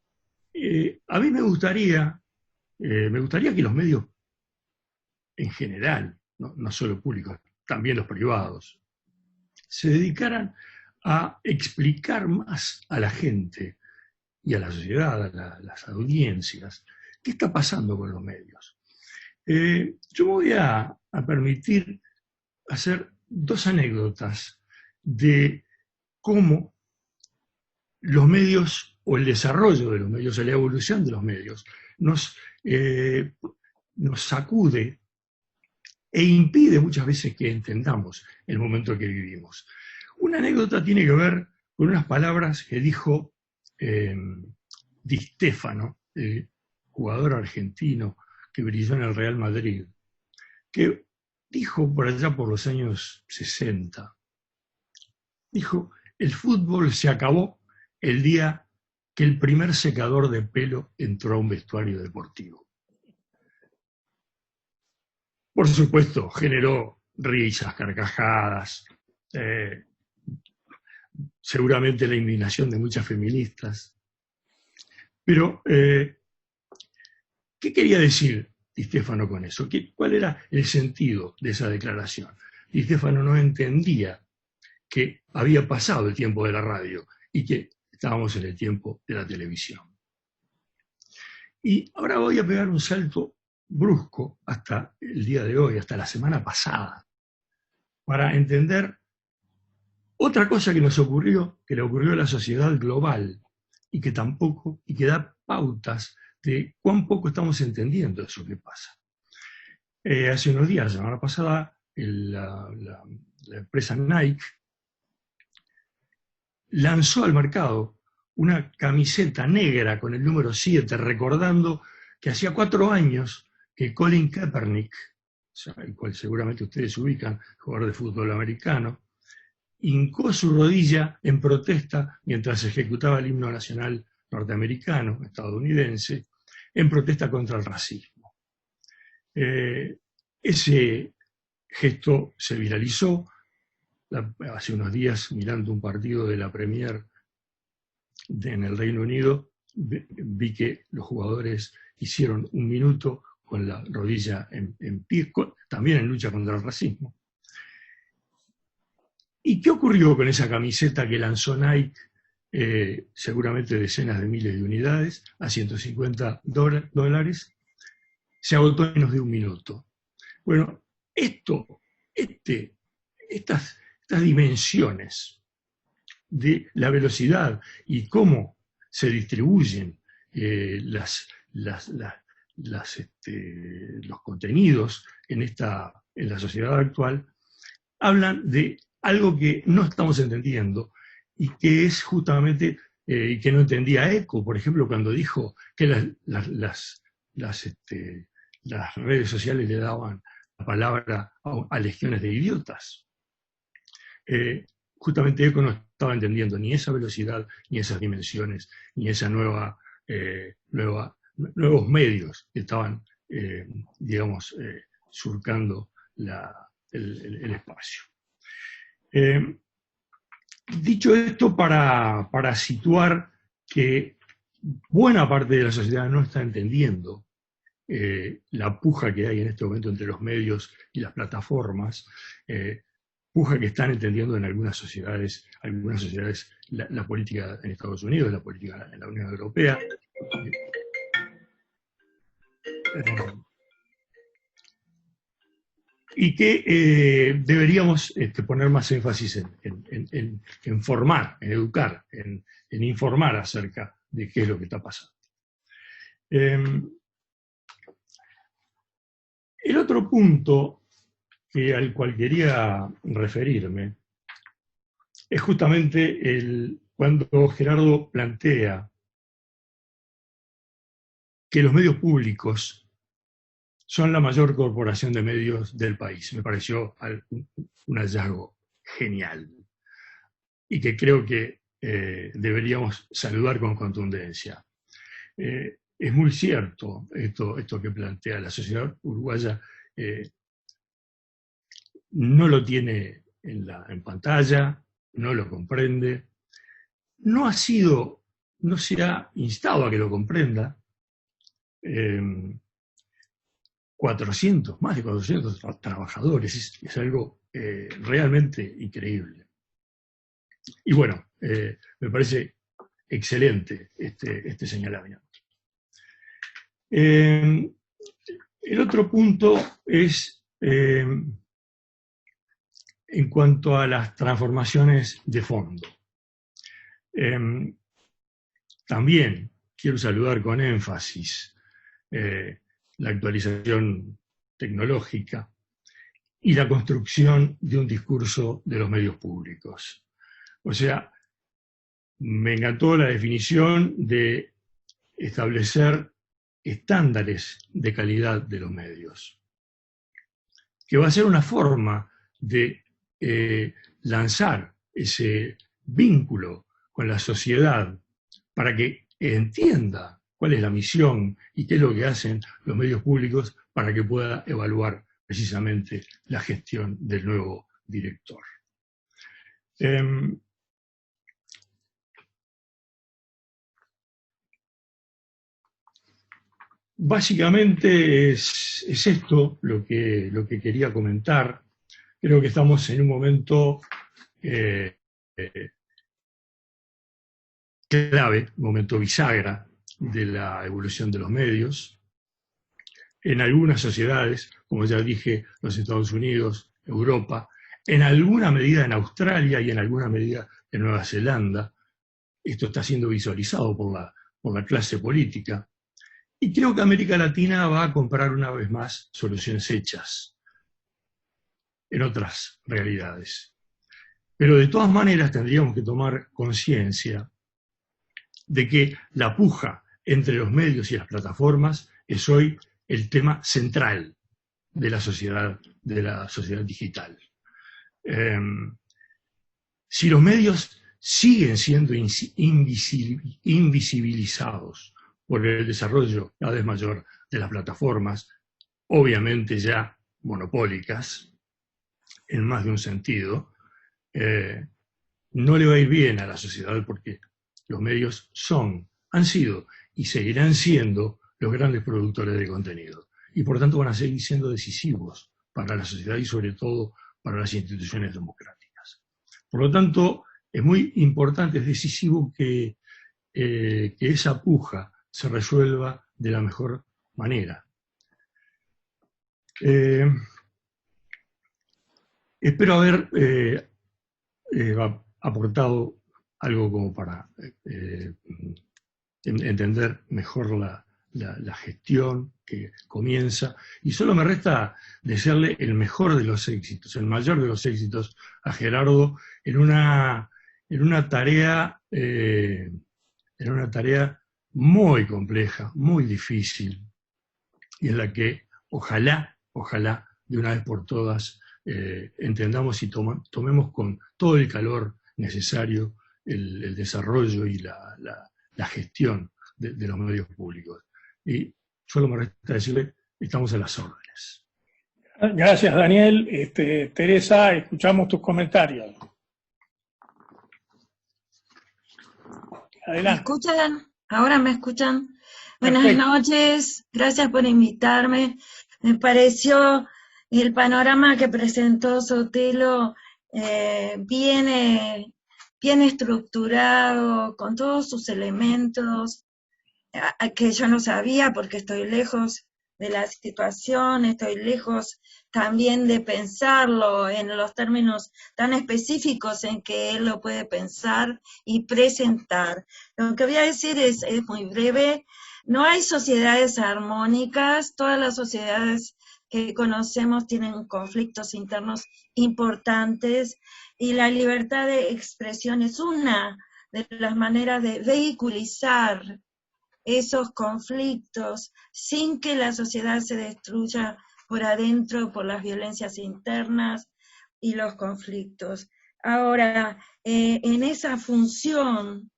a mí me gustaría que los medios en general, no solo públicos, también los privados, se dedicaran a explicar más a la gente y a la sociedad, a las audiencias, qué está pasando con los medios. Yo me voy a permitir hacer dos anécdotas de cómo los medios, o el desarrollo de los medios, o la evolución de los medios, nos sacude e impide muchas veces que entendamos el momento en que vivimos. Una anécdota tiene que ver con unas palabras que dijo Di Stéfano, el jugador argentino que brilló en el Real Madrid, que dijo por allá por los años 60, dijo: el fútbol se acabó el día que el primer secador de pelo entró a un vestuario deportivo. Por supuesto, generó risas, carcajadas, seguramente la indignación de muchas feministas. Pero, ¿qué quería decir Di Stéfano con eso? ¿Cuál era el sentido de esa declaración? Di Stéfano no entendía que había pasado el tiempo de la radio y que estábamos en el tiempo de la televisión. Y ahora voy a pegar un salto brusco hasta el día de hoy, hasta la semana pasada, para entender otra cosa que nos ocurrió, que le ocurrió a la sociedad global, y que da pautas de cuán poco estamos entendiendo eso que pasa. Hace unos días, la semana pasada, la empresa Nike lanzó al mercado una camiseta negra con el número 7, recordando que hacía 4 años que Colin Kaepernick, el cual seguramente ustedes ubican, jugador de fútbol americano, hincó su rodilla en protesta mientras ejecutaba el himno nacional norteamericano, estadounidense, en protesta contra el racismo. Ese gesto se viralizó. Hace unos días, mirando un partido de la Premier en el Reino Unido, vi que los jugadores hicieron 1 minuto con la rodilla en pie, también en lucha contra el racismo. ¿Y qué ocurrió con esa camiseta que lanzó Nike, seguramente decenas de miles de unidades, a $150? Se agotó en menos de 1 minuto. Bueno, estas dimensiones de la velocidad y cómo se distribuyen los contenidos en la sociedad actual, hablan de algo que no estamos entendiendo y que es justamente, que no entendía Eco, por ejemplo, cuando dijo que las redes sociales le daban la palabra a legiones de idiotas. justamente ECO no estaba entendiendo ni esa velocidad, ni esas dimensiones, ni esa nuevos medios que estaban, digamos, surcando el espacio. Dicho esto, para situar que buena parte de la sociedad no está entendiendo la puja que hay en este momento entre los medios y las plataformas, puja que están entendiendo en algunas sociedades la política en Estados Unidos, la política en la Unión Europea. Y que deberíamos poner más énfasis en formar, en educar, en informar acerca de qué es lo que está pasando. El otro punto al cual quería referirme es justamente cuando Gerardo plantea que los medios públicos son la mayor corporación de medios del país. Me pareció un hallazgo genial y que creo que deberíamos saludar con contundencia. Es muy cierto esto que plantea la sociedad uruguaya, no lo tiene en pantalla, no lo comprende, no se ha instado a que lo comprenda. Más de 400 trabajadores, es algo realmente increíble. Y bueno, me parece excelente este señalamiento. El otro punto es en cuanto a las transformaciones de fondo. También quiero saludar con énfasis la actualización tecnológica y la construcción de un discurso de los medios públicos. O sea, me encantó la definición de establecer estándares de calidad de los medios, que va a ser una forma de lanzar ese vínculo con la sociedad para que entienda cuál es la misión y qué es lo que hacen los medios públicos para que pueda evaluar precisamente la gestión del nuevo director. Básicamente es esto lo que quería comentar. Creo que estamos en un momento clave, un momento bisagra de la evolución de los medios. En algunas sociedades, como ya dije, los Estados Unidos, Europa, en alguna medida en Australia y en alguna medida en Nueva Zelanda, esto está siendo visualizado por la clase política. Y creo que América Latina va a comprar una vez más soluciones hechas en otras realidades. Pero de todas maneras tendríamos que tomar conciencia de que la puja entre los medios y las plataformas es hoy el tema central de la sociedad digital. Si los medios siguen siendo invisibilizados por el desarrollo cada vez mayor de las plataformas, obviamente ya monopólicas, en más de un sentido, no le va a ir bien a la sociedad porque los medios han sido y seguirán siendo los grandes productores de contenido. Y por tanto van a seguir siendo decisivos para la sociedad y sobre todo para las instituciones democráticas. Por lo tanto, es muy importante, es decisivo que esa puja se resuelva de la mejor manera. Espero haber aportado algo como para entender mejor la gestión que comienza, y solo me resta desearle el mejor de los éxitos, el mayor de los éxitos a Gerardo en una tarea muy compleja, muy difícil, y en la que ojalá de una vez por todas entendamos y tomemos con todo el calor necesario el desarrollo y la gestión de los medios públicos. Y solo me resta decirle, estamos a las órdenes. Gracias, Daniel. Teresa, escuchamos tus comentarios. Adelante. ¿Me escuchan? ¿Ahora me escuchan? Buenas Perfecto. noches, gracias por invitarme. Me pareció el panorama que presentó Sotelo bien estructurado, con todos sus elementos, que yo no sabía porque estoy lejos de la situación, estoy lejos también de pensarlo en los términos tan específicos en que él lo puede pensar y presentar. Lo que voy a decir es muy breve. No hay sociedades armónicas, todas las sociedades que conocemos tienen conflictos internos importantes y la libertad de expresión es una de las maneras de vehiculizar esos conflictos sin que la sociedad se destruya por adentro por las violencias internas y los conflictos. Ahora, en esa función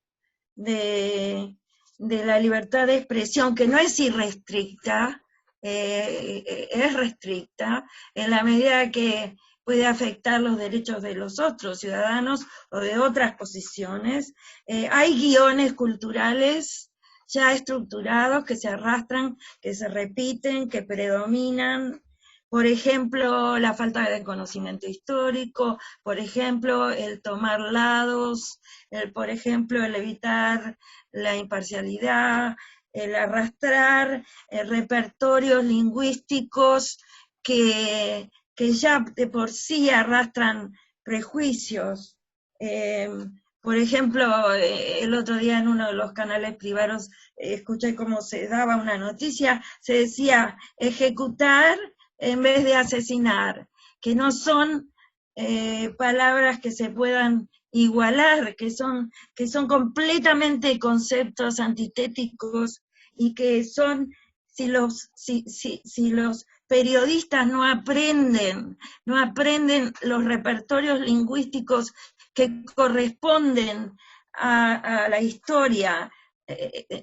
de la libertad de expresión, que no es irrestricta, es restricta, en la medida que puede afectar los derechos de los otros ciudadanos o de otras posiciones, hay guiones culturales ya estructurados, que se arrastran, que se repiten, que predominan. Por ejemplo, la falta de conocimiento histórico, por ejemplo, el tomar lados, por ejemplo, el evitar la imparcialidad, el arrastrar repertorios lingüísticos que ya de por sí arrastran prejuicios. Por ejemplo, el otro día en uno de los canales privados escuché cómo se daba una noticia, se decía ejecutar en vez de asesinar, que no son palabras que se puedan igualar, que son completamente conceptos antitéticos y que son, si los periodistas no aprenden los repertorios lingüísticos que corresponden a la historia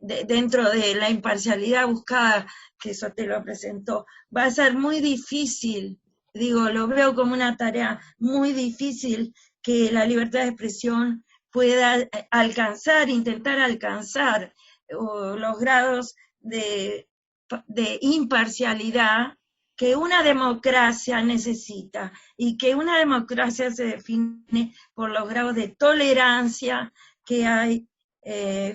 dentro de la imparcialidad buscada que Sotelo presentó, va a ser muy difícil, digo, lo veo como una tarea muy difícil que la libertad de expresión pueda intentar alcanzar los grados de imparcialidad que una democracia necesita, y que una democracia se define por los grados de tolerancia que hay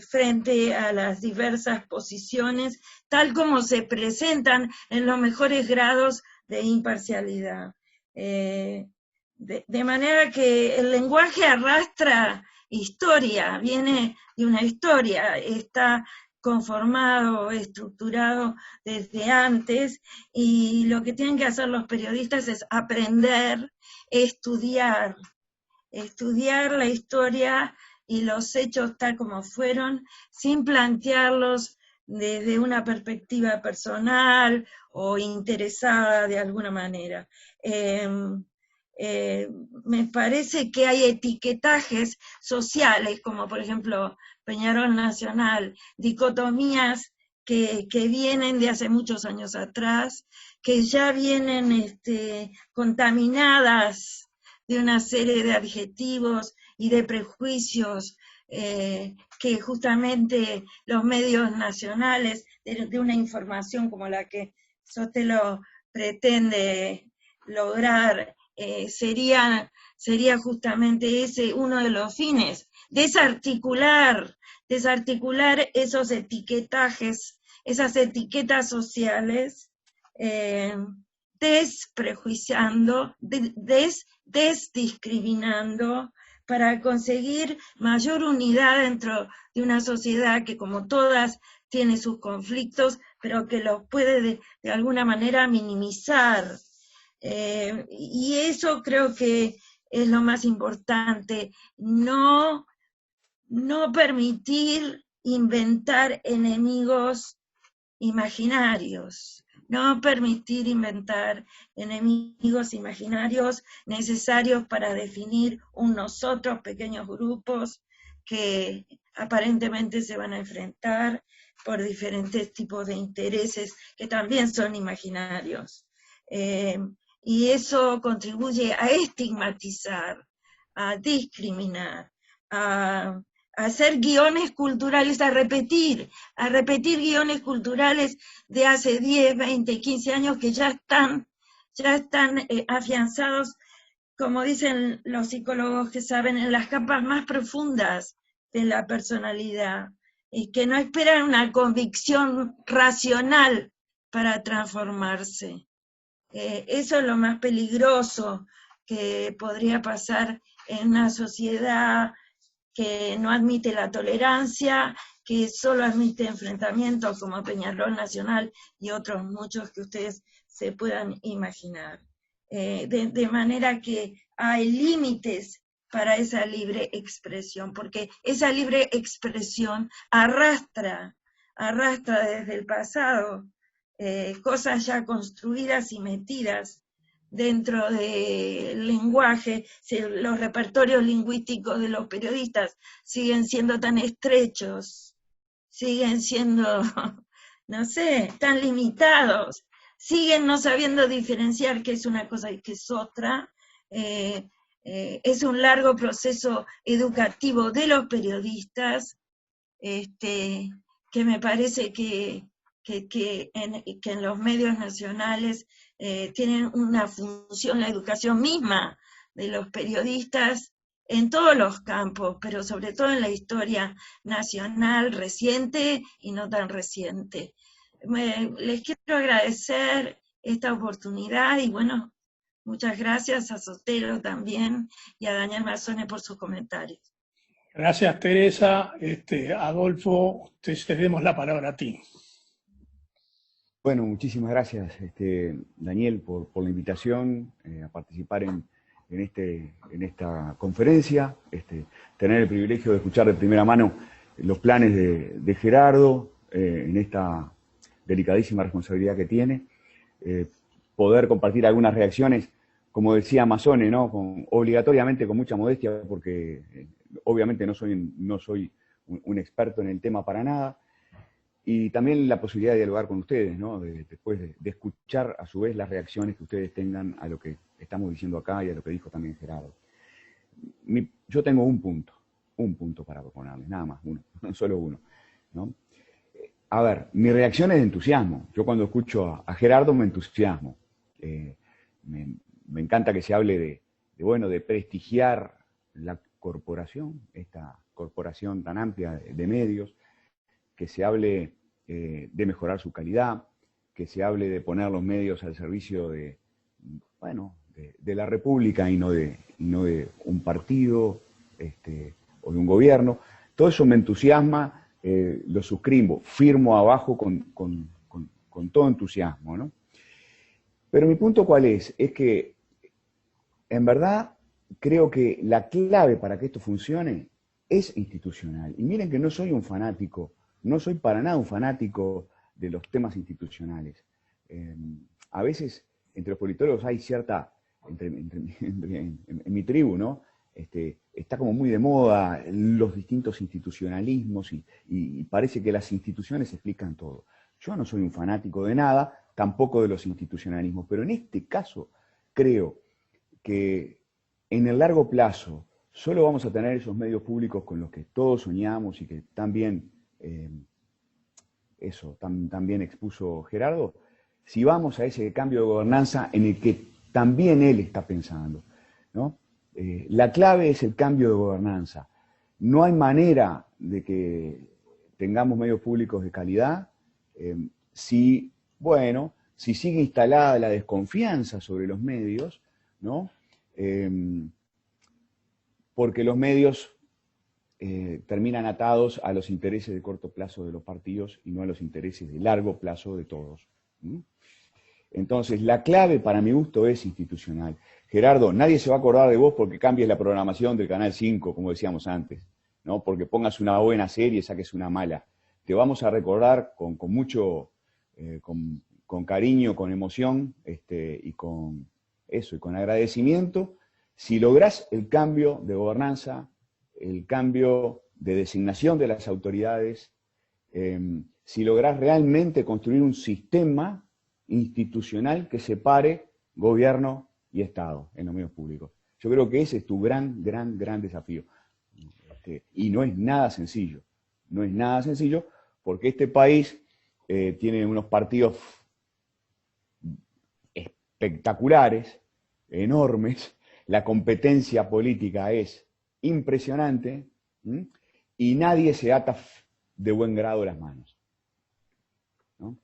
frente a las diversas posiciones, tal como se presentan en los mejores grados de imparcialidad. De manera que el lenguaje arrastra historia, viene de una historia, está conformado, estructurado desde antes, y lo que tienen que hacer los periodistas es aprender, estudiar la historia y los hechos tal como fueron, sin plantearlos desde una perspectiva personal o interesada de alguna manera. Me parece que hay etiquetajes sociales, como por ejemplo Peñarol Nacional, dicotomías que vienen de hace muchos años atrás, que ya vienen contaminadas de una serie de adjetivos y de prejuicios que justamente los medios nacionales, de una información como la que Sotelo pretende lograr, sería justamente ese uno de los fines, desarticular esos etiquetajes, esas etiquetas sociales, desprejuiciando, desdiscriminando, para conseguir mayor unidad dentro de una sociedad que, como todas, tiene sus conflictos, pero que los puede de alguna manera minimizar. Y eso creo que es lo más importante, no permitir inventar enemigos imaginarios, no permitir inventar enemigos imaginarios necesarios para definir un nosotros, pequeños grupos que aparentemente se van a enfrentar por diferentes tipos de intereses que también son imaginarios. Y eso contribuye a estigmatizar, a discriminar, a hacer guiones culturales, a repetir guiones culturales de hace 10, 20, 15 años que ya están afianzados, como dicen los psicólogos que saben, en las capas más profundas de la personalidad, y que no esperan una convicción racional para transformarse. Eso es lo más peligroso que podría pasar en una sociedad que no admite la tolerancia, que solo admite enfrentamientos como Peñarol Nacional y otros muchos que ustedes se puedan imaginar. De manera que hay límites para esa libre expresión, porque esa libre expresión arrastra desde el pasado cosas ya construidas y metidas dentro del lenguaje. Los repertorios lingüísticos de los periodistas siguen siendo tan estrechos, siguen siendo, no sé, tan limitados, siguen no sabiendo diferenciar qué es una cosa y qué es otra. Es un largo proceso educativo de los periodistas, que me parece que en los medios nacionales tienen una función, la educación misma de los periodistas en todos los campos, pero sobre todo en la historia nacional reciente y no tan reciente. Les quiero agradecer esta oportunidad y bueno, muchas gracias a Sotelo también y a Daniel Mazzone por sus comentarios. Gracias, Teresa. Adolfo, te cedemos la palabra a ti. Bueno, muchísimas gracias, Daniel, por la invitación a participar en esta conferencia, tener el privilegio de escuchar de primera mano los planes de Gerardo en esta delicadísima responsabilidad que tiene, poder compartir algunas reacciones, como decía Mazzone, ¿no? Obligatoriamente con mucha modestia, porque obviamente no soy un experto en el tema para nada, y también la posibilidad de dialogar con ustedes, ¿no? Después de escuchar a su vez las reacciones que ustedes tengan a lo que estamos diciendo acá y a lo que dijo también Gerardo. Yo tengo un punto para proponerles, nada más, solo uno, ¿no? A ver, mi reacción es de entusiasmo. Yo cuando escucho a Gerardo me entusiasmo. Me encanta que se hable de prestigiar la corporación, esta corporación tan amplia de medios, que se hable de mejorar su calidad, que se hable de poner los medios al servicio de la República y no de un partido o de un gobierno. Todo eso me entusiasma, lo suscribo, firmo abajo con todo entusiasmo, ¿no? Pero mi punto ¿cuál es? Es que, en verdad, creo que la clave para que esto funcione es institucional. Y miren que no soy un fanático, no soy para nada un fanático de los temas institucionales. A veces, entre los politólogos hay cierta, en mi tribu, ¿no? Está como muy de moda los distintos institucionalismos y parece que las instituciones explican todo. Yo no soy un fanático de nada, tampoco de los institucionalismos, pero en este caso creo que en el largo plazo solo vamos a tener esos medios públicos con los que todos soñamos y que también también expuso Gerardo, si vamos a ese cambio de gobernanza en el que también él está pensando, ¿no? La clave es el cambio de gobernanza. No hay manera de que tengamos medios públicos de calidad si sigue instalada la desconfianza sobre los medios, ¿no? Porque los medios terminan atados a los intereses de corto plazo de los partidos y no a los intereses de largo plazo de todos. Entonces, la clave para mi gusto es institucional. Gerardo, nadie se va a acordar de vos porque cambies la programación del Canal 5, como decíamos antes, ¿no? Porque pongas una buena serie y saques una mala. Te vamos a recordar con con cariño, con emoción, y con eso, y con agradecimiento, si lográs el cambio de gobernanza, el cambio de designación de las autoridades, si lográs realmente construir un sistema institucional que separe gobierno y Estado en los medios públicos. Yo creo que ese es tu gran desafío. Y no es nada sencillo. No es nada sencillo porque este país tiene unos partidos espectaculares, enormes, la competencia política es impresionante, y nadie se ata de buen grado las manos. ¿No?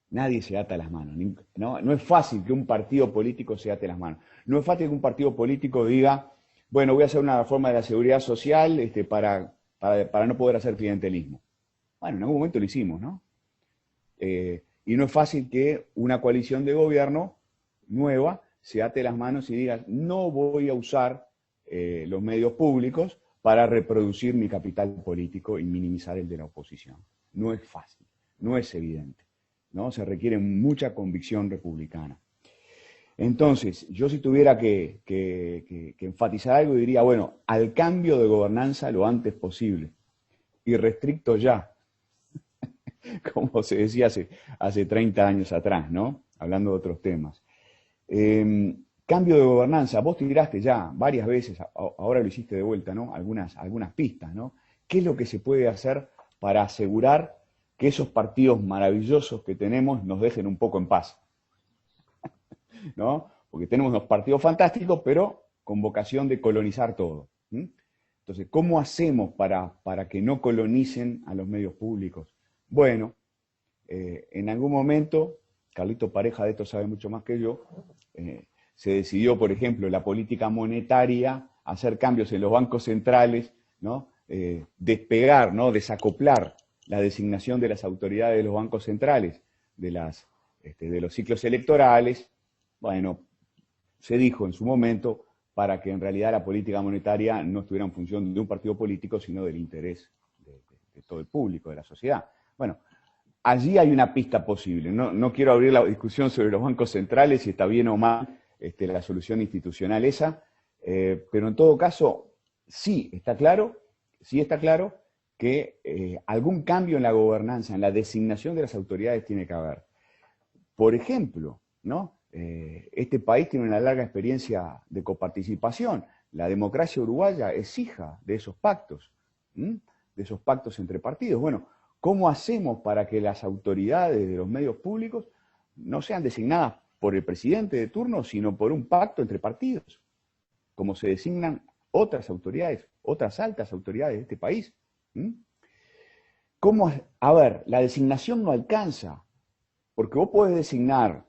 Nadie se ata las manos. No es fácil que un partido político se ate las manos. No es fácil que un partido político diga, bueno, voy a hacer una reforma de la seguridad social para no poder hacer clientelismo. Bueno, en algún momento lo hicimos, ¿no? Y no es fácil que una coalición de gobierno nueva se ate las manos y diga, no voy a usar los medios públicos para reproducir mi capital político y minimizar el de la oposición. No es fácil, no es evidente, ¿no? Se requiere mucha convicción republicana. Entonces, yo si tuviera que enfatizar algo, diría, bueno, al cambio de gobernanza lo antes posible, y restricto ya, como se decía hace 30 años atrás, ¿no? Hablando de otros temas. Cambio de gobernanza, vos tiraste ya varias veces, ahora lo hiciste de vuelta, ¿no? Algunas pistas, ¿no? ¿Qué es lo que se puede hacer para asegurar que esos partidos maravillosos que tenemos nos dejen un poco en paz? ¿No? Porque tenemos unos partidos fantásticos, pero con vocación de colonizar todo. Entonces, ¿cómo hacemos para que no colonicen a los medios públicos? Bueno, en algún momento, Carlito Pareja de esto sabe mucho más que yo, se decidió, por ejemplo, la política monetaria, hacer cambios en los bancos centrales, ¿no? Despegar, ¿no? Desacoplar la designación de las autoridades de los bancos centrales de los ciclos electorales. Bueno, se dijo en su momento para que en realidad la política monetaria no estuviera en función de un partido político, sino del interés de todo el público, de la sociedad. Bueno, allí hay una pista posible. No quiero abrir la discusión sobre los bancos centrales, si está bien o mal la solución institucional esa, pero en todo caso, sí está claro que algún cambio en la gobernanza, en la designación de las autoridades tiene que haber. Por ejemplo, ¿no? Este país tiene una larga experiencia de coparticipación. La democracia uruguaya es hija de esos pactos entre partidos. Bueno, ¿cómo hacemos para que las autoridades de los medios públicos no sean designadas por el presidente de turno, sino por un pacto entre partidos, como se designan otras autoridades, otras altas autoridades de este país? A ver, la designación no alcanza, porque vos podés designar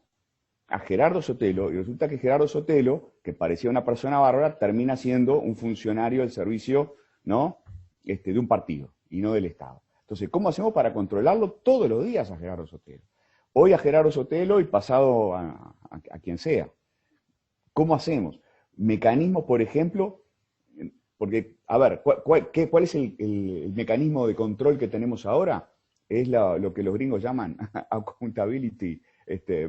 a Gerardo Sotelo, y resulta que Gerardo Sotelo, que parecía una persona bárbara, termina siendo un funcionario del servicio, ¿no? De un partido, y no del Estado. Entonces, ¿cómo hacemos para controlarlo todos los días a Gerardo Sotelo? Hoy a Gerardo Sotelo y pasado a quien sea. ¿Cómo hacemos? Mecanismos, por ejemplo, porque, a ver, ¿cuál es el mecanismo de control que tenemos ahora? Es lo que los gringos llaman accountability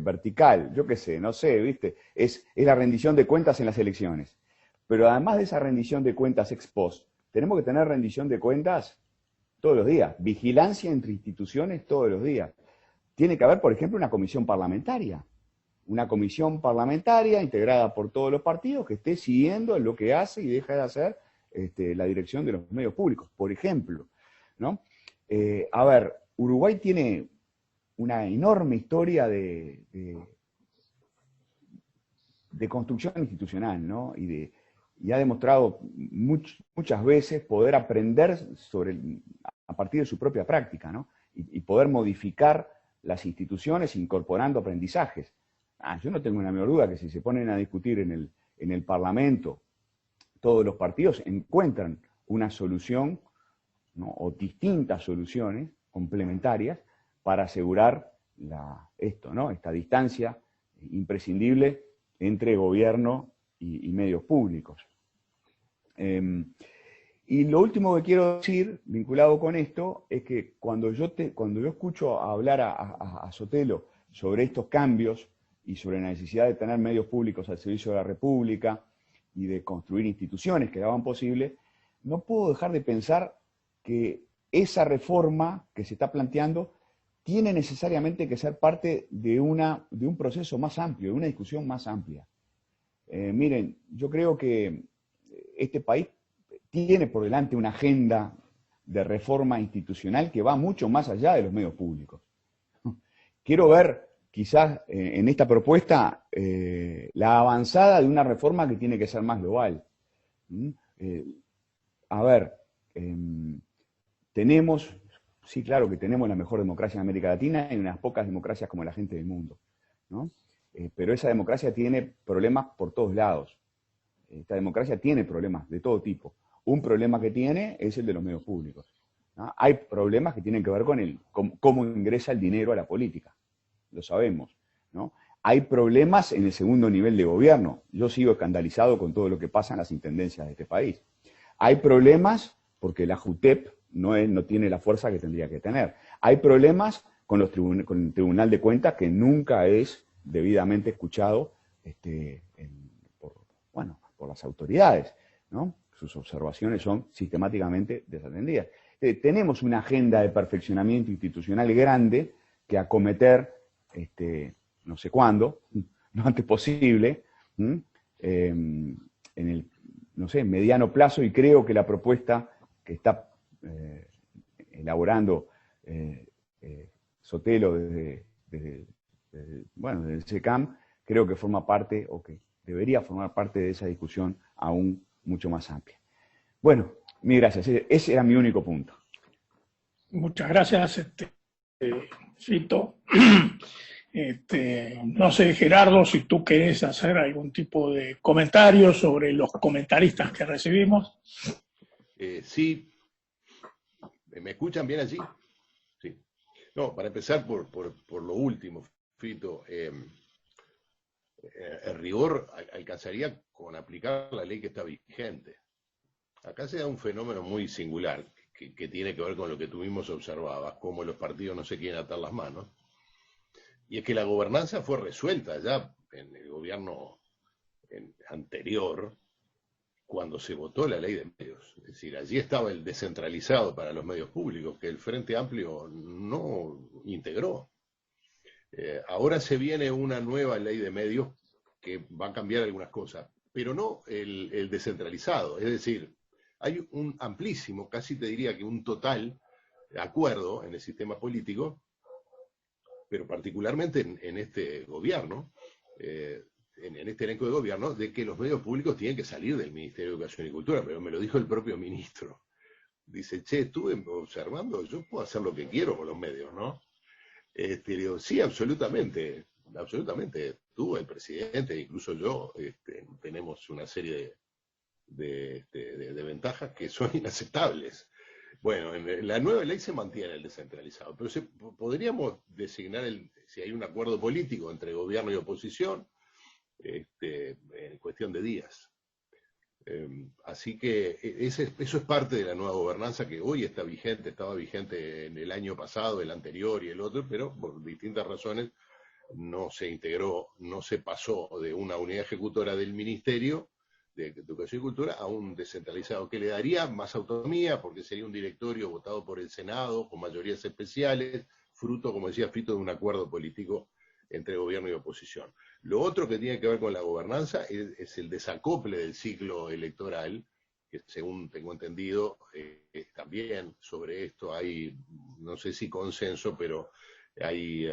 vertical, yo qué sé, no sé, ¿viste? Es la rendición de cuentas en las elecciones. Pero además de esa rendición de cuentas ex post, tenemos que tener rendición de cuentas todos los días, vigilancia entre instituciones todos los días. Tiene que haber, por ejemplo, una comisión parlamentaria integrada por todos los partidos que esté siguiendo lo que hace y deja de hacer la dirección de los medios públicos, por ejemplo, ¿no? A ver, Uruguay tiene una enorme historia de construcción institucional, ¿no? Y ha demostrado muchas veces poder aprender a partir de su propia práctica, ¿no? Y poder modificar las instituciones incorporando aprendizajes. Yo no tengo la menor duda que si se ponen a discutir en el Parlamento, todos los partidos encuentran una solución, ¿no? O distintas soluciones complementarias para asegurar ¿no? Esta distancia imprescindible entre gobierno y medios públicos. Y lo último que quiero decir, vinculado con esto, es que cuando yo escucho hablar a Sotelo sobre estos cambios y sobre la necesidad de tener medios públicos al servicio de la República y de construir instituciones que lo hagan posible, no puedo dejar de pensar que esa reforma que se está planteando tiene necesariamente que ser parte de un proceso más amplio, de una discusión más amplia. Miren, yo creo que este país tiene por delante una agenda de reforma institucional que va mucho más allá de los medios públicos. Quiero ver, quizás, en esta propuesta, la avanzada de una reforma que tiene que ser más global. A ver, tenemos, sí, claro que tenemos la mejor democracia en América Latina y unas pocas democracias como la gente del mundo, ¿no? Pero esa democracia tiene problemas por todos lados. Esta democracia tiene problemas de todo tipo. Un problema que tiene es el de los medios públicos, ¿no? Hay problemas que tienen que ver con cómo ingresa el dinero a la política, lo sabemos, ¿no? Hay problemas en el segundo nivel de gobierno. Yo sigo escandalizado con todo lo que pasa en las intendencias de este país. Hay problemas porque la JUTEP no tiene la fuerza que tendría que tener. Hay problemas con el Tribunal de Cuentas que nunca es debidamente escuchado por las autoridades, ¿no? Sus observaciones son sistemáticamente desatendidas. Tenemos una agenda de perfeccionamiento institucional grande que acometer, no sé cuándo, lo antes posible, en el, no sé, mediano plazo, y creo que la propuesta que está elaborando Sotelo desde el SECAM, creo que forma parte, o que debería formar parte de esa discusión aún mucho más amplia. Bueno, mil gracias. Ese era mi único punto. Muchas gracias, Fito. No sé, Gerardo, si tú querés hacer algún tipo de comentario sobre los comentaristas que recibimos. Sí. ¿Me escuchan bien allí? Sí. No, para empezar por lo último, Fito, en rigor alcanzaría con aplicar la ley que está vigente. Acá se da un fenómeno muy singular que tiene que ver con lo que tú mismo observabas, cómo los partidos no se quieren atar las manos. Y es que la gobernanza fue resuelta ya en el gobierno anterior, cuando se votó la ley de medios. Es decir, allí estaba el descentralizado para los medios públicos, que el Frente Amplio no integró. Ahora se viene una nueva ley de medios que va a cambiar algunas cosas, pero no el descentralizado. Es decir, hay un amplísimo, casi te diría que un total acuerdo en el sistema político, pero particularmente en este gobierno, en este elenco de gobierno, de que los medios públicos tienen que salir del Ministerio de Educación y Cultura, pero me lo dijo el propio ministro. Dice, estuve observando, yo puedo hacer lo que quiero con los medios, ¿no? Digo, sí, absolutamente, tú, el presidente, incluso yo, tenemos una serie de ventajas que son inaceptables. Bueno, en la nueva ley se mantiene el descentralizado, pero podríamos designar, si hay un acuerdo político entre gobierno y oposición, en cuestión de días. Así que eso es parte de la nueva gobernanza que hoy está vigente, estaba vigente en el año pasado, el anterior y el otro, pero por distintas razones no se integró, no se pasó de una unidad ejecutora del Ministerio de Educación y Cultura a un descentralizado, que le daría más autonomía, porque sería un directorio votado por el Senado, con mayorías especiales, fruto, como decía Fito, de un acuerdo político entre gobierno y oposición. Lo otro que tiene que ver con la gobernanza es el desacople del ciclo electoral, que según tengo entendido, también sobre esto hay, no sé si consenso, pero hay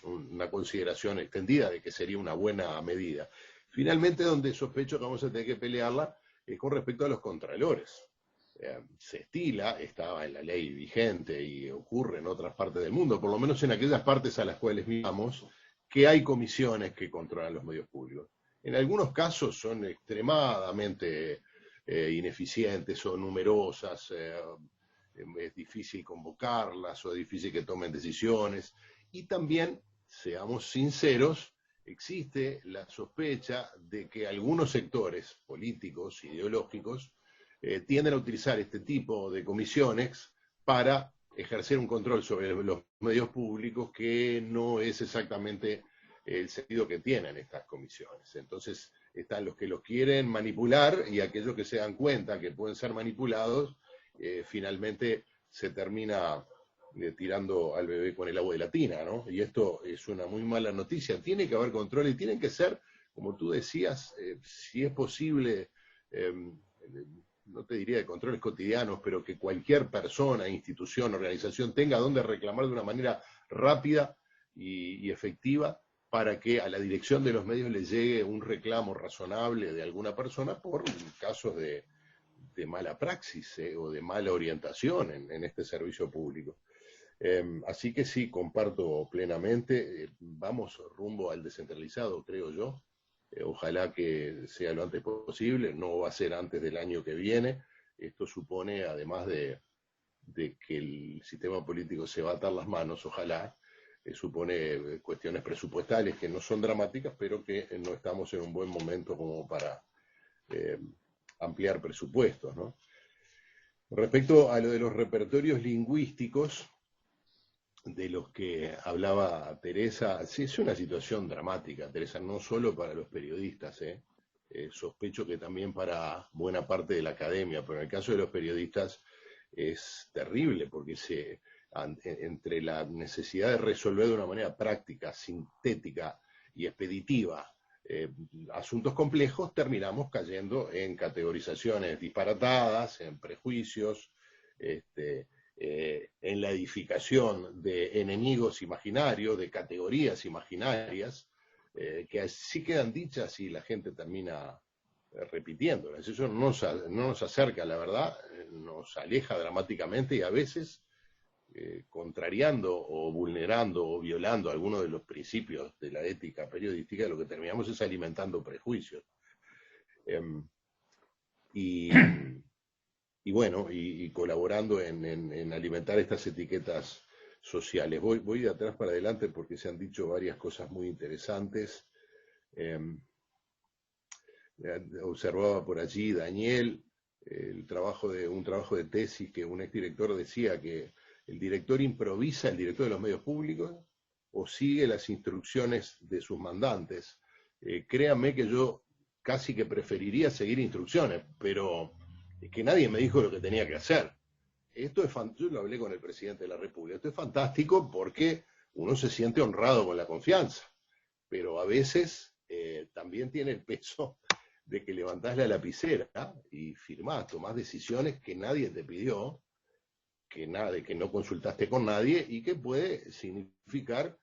una consideración extendida de que sería una buena medida. Finalmente, donde sospecho que vamos a tener que pelearla es con respecto a los contralores. Se estila, estaba en la ley vigente y ocurre en otras partes del mundo, por lo menos en aquellas partes a las cuales miramos, que hay comisiones que controlan los medios públicos. En algunos casos son extremadamente ineficientes o numerosas, es difícil convocarlas o es difícil que tomen decisiones. Y también, seamos sinceros, existe la sospecha de que algunos sectores políticos, ideológicos, tienden a utilizar este tipo de comisiones para ejercer un control sobre los medios públicos que no es exactamente el sentido que tienen estas comisiones. Entonces están los que los quieren manipular y aquellos que se dan cuenta que pueden ser manipulados, finalmente se termina tirando al bebé con el agua de la tina, ¿no? Y esto es una muy mala noticia. Tiene que haber control y tienen que ser, como tú decías, si es posible, no te diría de controles cotidianos, pero que cualquier persona, institución, organización tenga donde reclamar de una manera rápida y efectiva para que a la dirección de los medios le llegue un reclamo razonable de alguna persona por casos de mala praxis o de mala orientación en este servicio público. Así que sí, comparto plenamente, vamos rumbo al descentralizado, creo yo. Ojalá que sea lo antes posible, no va a ser antes del año que viene. Esto supone, además de que el sistema político se va a atar las manos, ojalá, supone cuestiones presupuestales que no son dramáticas, pero que no estamos en un buen momento como para ampliar presupuestos, ¿no? Respecto a lo de los repertorios lingüísticos, de los que hablaba Teresa, sí, es una situación dramática, Teresa, no solo para los periodistas, sospecho que también para buena parte de la academia, pero en el caso de los periodistas es terrible, porque entre la necesidad de resolver de una manera práctica, sintética y expeditiva asuntos complejos, terminamos cayendo en categorizaciones disparatadas, en prejuicios, en la edificación de enemigos imaginarios, de categorías imaginarias, que así quedan dichas y la gente termina repitiéndolas. Eso no nos acerca a la verdad, nos aleja dramáticamente y a veces contrariando o vulnerando o violando algunos de los principios de la ética periodística, lo que terminamos es alimentando prejuicios. Y bueno, y colaborando en alimentar estas etiquetas sociales. Voy de atrás para adelante porque se han dicho varias cosas muy interesantes. Observaba por allí, Daniel, un trabajo de tesis que un exdirector decía que el director improvisa, el director de los medios públicos, o sigue las instrucciones de sus mandantes. Créanme que yo casi que preferiría seguir instrucciones, pero es que nadie me dijo lo que tenía que hacer. Yo lo hablé con el presidente de la República, esto es fantástico porque uno se siente honrado con la confianza, pero a veces también tiene el peso de que levantás la lapicera y firmás, tomás decisiones que nadie te pidió, que no consultaste con nadie y que puede significar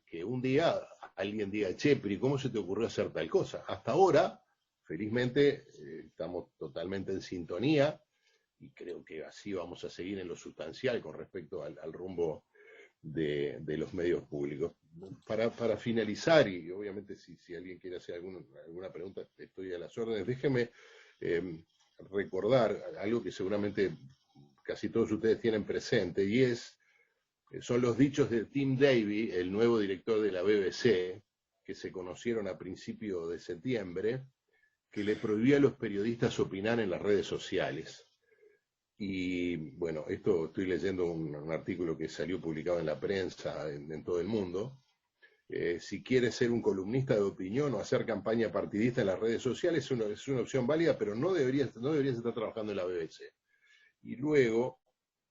que un día alguien diga, che, pero ¿cómo se te ocurrió hacer tal cosa? Hasta ahora, felizmente, estamos totalmente en sintonía y creo que así vamos a seguir en lo sustancial con respecto al rumbo de los medios públicos. Para finalizar, y obviamente si alguien quiere hacer alguna pregunta, estoy a las órdenes, déjeme recordar algo que seguramente casi todos ustedes tienen presente, y son los dichos de Tim Davie, el nuevo director de la BBC, que se conocieron a principios de septiembre, que le prohibía a los periodistas opinar en las redes sociales. Y bueno, esto estoy leyendo un artículo que salió publicado en la prensa en todo el mundo. Si quieres ser un columnista de opinión o hacer campaña partidista en las redes sociales, es una opción válida, pero no deberías estar trabajando en la BBC. Y luego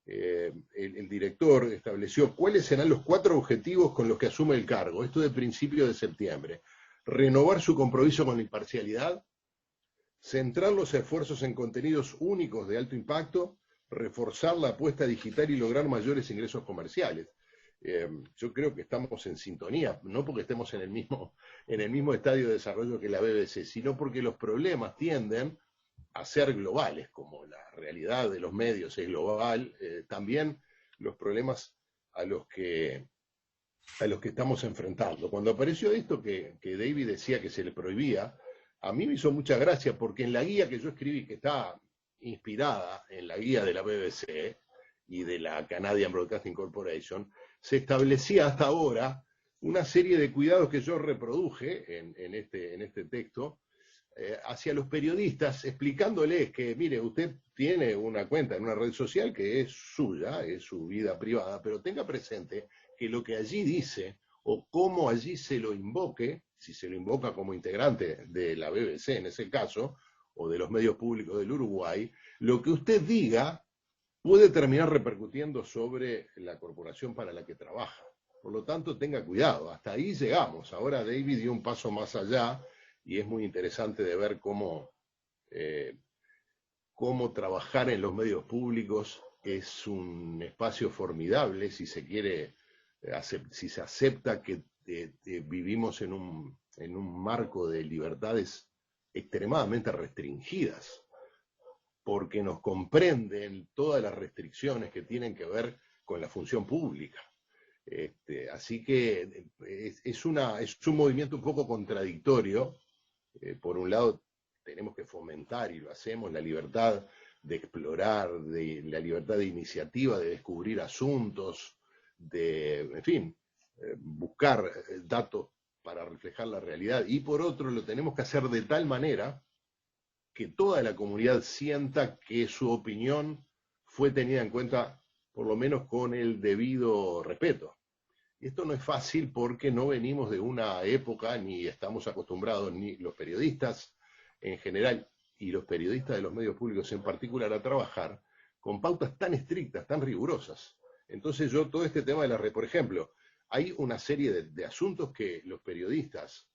el director estableció cuáles serán los 4 objetivos con los que asume el cargo. Esto de principio de septiembre. Renovar su compromiso con la imparcialidad, centrar los esfuerzos en contenidos únicos de alto impacto, reforzar la apuesta digital y lograr mayores ingresos comerciales. Yo creo que estamos en sintonía, no porque estemos en el mismo estadio de desarrollo que la BBC, sino porque los problemas tienden a ser globales, como la realidad de los medios es global, también los problemas a los que estamos enfrentando. Cuando apareció esto que David decía que se le prohibía, a mí me hizo mucha gracia porque en la guía que yo escribí, que está inspirada en la guía de la BBC y de la Canadian Broadcasting Corporation, se establecía hasta ahora una serie de cuidados que yo reproduje en este texto, hacia los periodistas, explicándoles que, mire, usted tiene una cuenta en una red social que es suya, es su vida privada, pero tenga presente que lo que allí dice, o cómo allí se lo invoque, si se lo invoca como integrante de la BBC en ese caso, o de los medios públicos del Uruguay, lo que usted diga puede terminar repercutiendo sobre la corporación para la que trabaja. Por lo tanto, tenga cuidado, hasta ahí llegamos. Ahora David dio un paso más allá y es muy interesante de ver cómo trabajar en los medios públicos es un espacio formidable si se quiere, si se acepta que vivimos en un marco de libertades extremadamente restringidas, porque nos comprenden todas las restricciones que tienen que ver con la función pública. Así que es un movimiento un poco contradictorio. Por un lado, tenemos que fomentar, y lo hacemos, la libertad de explorar, la libertad de iniciativa, de descubrir asuntos, en fin, buscar datos para reflejar la realidad. Y por otro, lo tenemos que hacer de tal manera que toda la comunidad sienta que su opinión fue tenida en cuenta, por lo menos con el debido respeto. Y esto no es fácil porque no venimos de una época, ni estamos acostumbrados, ni los periodistas en general, y los periodistas de los medios públicos en particular, a trabajar con pautas tan estrictas, tan rigurosas. Entonces todo este tema de por ejemplo, hay una serie de asuntos que los periodistas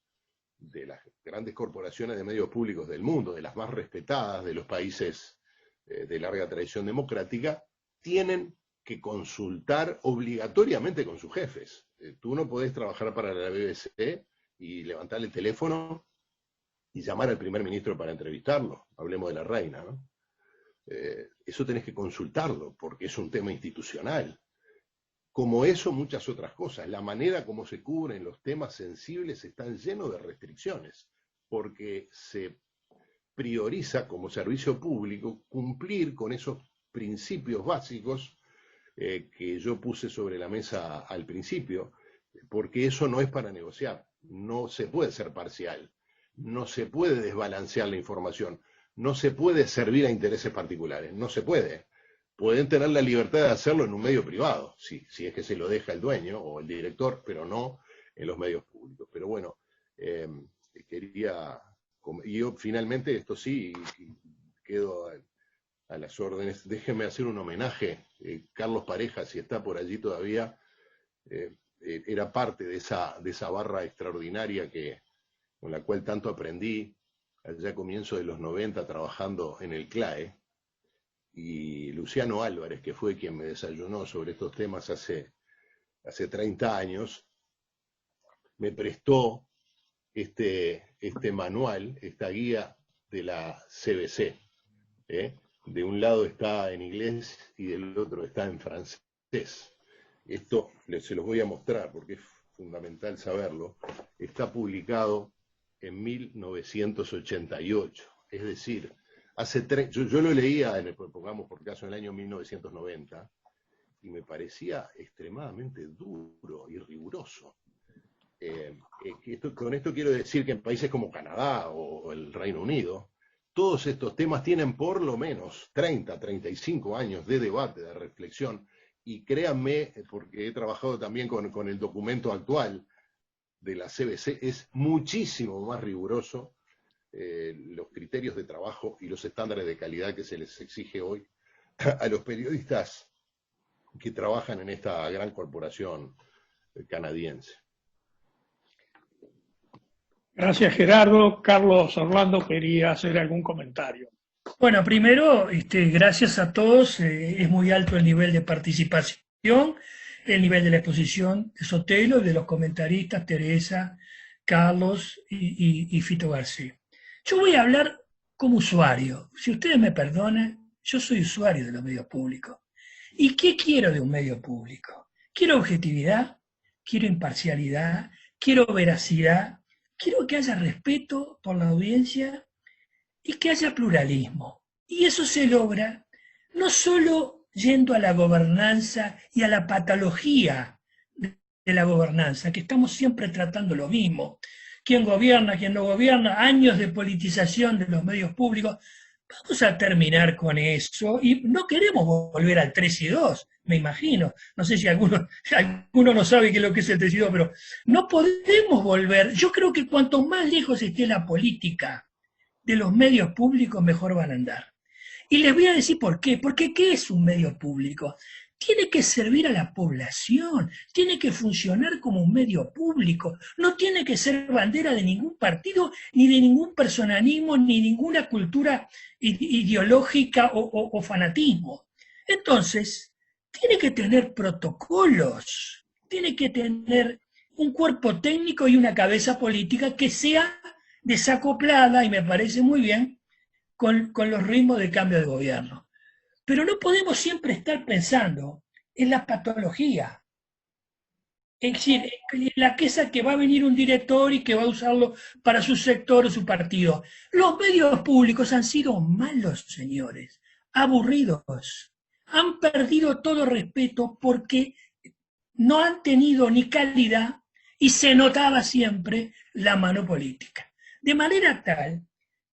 de las grandes corporaciones de medios públicos del mundo, de las más respetadas, de los países de larga tradición democrática, tienen que consultar obligatoriamente con sus jefes. Tú no podés trabajar para la BBC y levantar el teléfono y llamar al primer ministro para entrevistarlo. Hablemos de la reina, ¿no? Eso tenés que consultarlo, porque es un tema institucional. Como eso, muchas otras cosas. La manera como se cubren los temas sensibles están llenos de restricciones, porque se prioriza como servicio público cumplir con esos principios básicos que yo puse sobre la mesa al principio, porque eso no es para negociar. No se puede ser parcial, no se puede desbalancear la información, no se puede servir a intereses particulares, no se puede. Pueden tener la libertad de hacerlo en un medio privado, si es que se lo deja el dueño o el director, pero no en los medios públicos. Pero bueno, y yo finalmente, esto sí, quedo a las órdenes. Déjenme hacer un homenaje. Carlos Pareja, si está por allí todavía, era parte de esa barra extraordinaria con la cual tanto aprendí allá a comienzos de los 90 trabajando en el CLAE. Y Luciano Álvarez, que fue quien me desayunó sobre estos temas hace 30 años, me prestó este manual, esta guía de la CBC. De un lado está en inglés y del otro está en francés. Esto se los voy a mostrar porque es fundamental saberlo. Está publicado en 1988, es decir, yo lo leía, pongamos por caso, en el año 1990, y me parecía extremadamente duro y riguroso. Con esto quiero decir que en países como Canadá o el Reino Unido, todos estos temas tienen por lo menos 30, 35 años de debate, de reflexión, y créanme, porque he trabajado también con el documento actual de la CBC, es muchísimo más riguroso los criterios de trabajo y los estándares de calidad que se les exige hoy a los periodistas que trabajan en esta gran corporación canadiense. Gracias, Gerardo. Carlos Orlando quería hacer algún comentario. Bueno, primero, gracias a todos. Es muy alto el nivel de participación, el nivel de la exposición de Sotelo, de los comentaristas, Teresa, Carlos y Fito García. Yo voy a hablar como usuario. Si ustedes me perdonan, yo soy usuario de los medios públicos. ¿Y qué quiero de un medio público? Quiero objetividad, quiero imparcialidad, quiero veracidad, quiero que haya respeto por la audiencia y que haya pluralismo. Y eso se logra no solo yendo a la gobernanza y a la patología de la gobernanza, que estamos siempre tratando lo mismo. quién gobierna, quién no gobierna, años de politización de los medios públicos. Vamos a terminar con eso y no queremos volver al 3 y 2, me imagino. No sé si alguno no sabe qué es lo que es el 3 y 2, pero no podemos volver. Yo creo que cuanto más lejos esté la política de los medios públicos, mejor van a andar. Y les voy a decir por qué. Porque ¿qué es un medio público? Tiene que servir a la población, tiene que funcionar como un medio público, no tiene que ser bandera de ningún partido, ni de ningún personalismo, ni ninguna cultura ideológica o fanatismo. Entonces, tiene que tener protocolos, tiene que tener un cuerpo técnico y una cabeza política que sea desacoplada, y me parece muy bien, con los ritmos de cambio de gobierno. Pero no podemos siempre estar pensando en la patología. Es decir, la queja que va a venir un director y que va a usarlo para su sector o su partido. Los medios públicos han sido malos, señores, aburridos. Han perdido todo respeto porque no han tenido ni calidad y se notaba siempre la mano política. De manera tal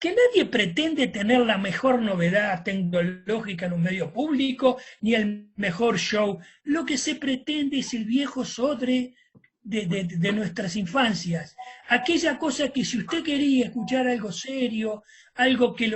que nadie pretende tener la mejor novedad tecnológica en un medio público, ni el mejor show. Lo que se pretende es el viejo sodre de nuestras infancias. Aquella cosa que si usted quería escuchar algo serio, algo que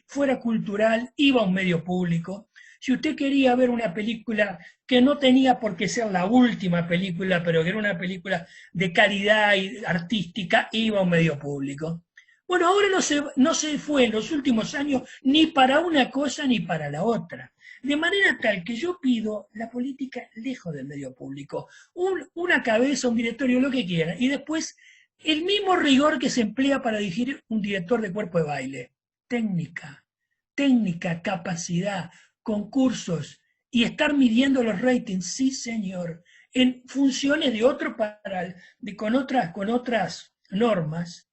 fuera cultural, iba a un medio público. Si usted quería ver una película que no tenía por qué ser la última película, pero que era una película de calidad artística, iba a un medio público. Bueno, ahora no se fue en los últimos años ni para una cosa ni para la otra. De manera tal que yo pido la política lejos del medio público. Una cabeza, un directorio, lo que quiera. Y después el mismo rigor que se emplea para dirigir un director de cuerpo de baile. Técnica, capacidad, concursos y estar midiendo los ratings, sí señor, en funciones de otro con otras normas.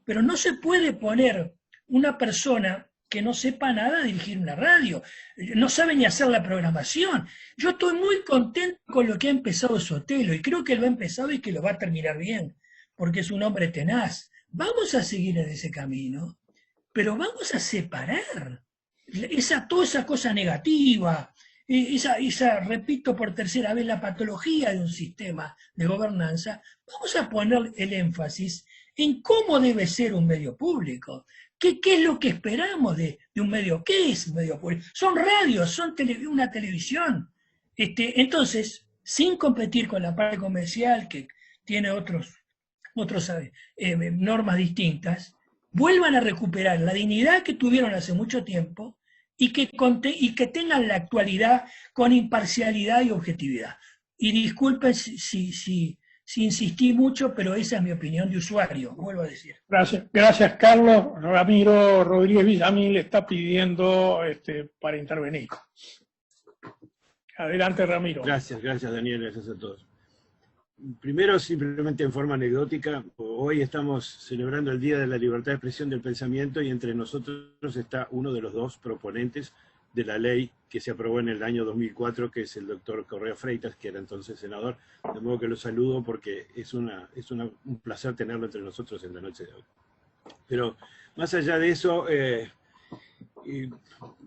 Pero no se puede poner una persona que no sepa nada a dirigir una radio, no sabe ni hacer la programación. Yo estoy muy contento con lo que ha empezado Sotelo y creo que lo ha empezado y que lo va a terminar bien, porque es un hombre tenaz. Vamos a seguir en ese camino, pero vamos a separar toda esa cosa negativa, repito por tercera vez, la patología de un sistema de gobernanza. Vamos a poner el énfasis en cómo debe ser un medio público. ¿Qué es lo que esperamos de un medio? ¿Qué es un medio público? Son radios, son una televisión. Entonces, sin competir con la parte comercial, que tiene otras normas distintas, vuelvan a recuperar la dignidad que tuvieron hace mucho tiempo y que tengan la actualidad con imparcialidad y objetividad. Y disculpen si insistí mucho, pero esa es mi opinión de usuario, vuelvo a decir. Gracias Carlos. Ramiro Rodríguez Villamil está pidiendo para intervenir. Adelante, Ramiro. Gracias Daniel, gracias a todos. Primero, simplemente en forma anecdótica, hoy estamos celebrando el Día de la Libertad de Expresión del Pensamiento y entre nosotros está uno de los dos proponentes de la ley que se aprobó en el año 2004, que es el doctor Correa Freitas, que era entonces senador, de modo que lo saludo porque es un placer tenerlo entre nosotros en la noche de hoy. Pero más allá de eso,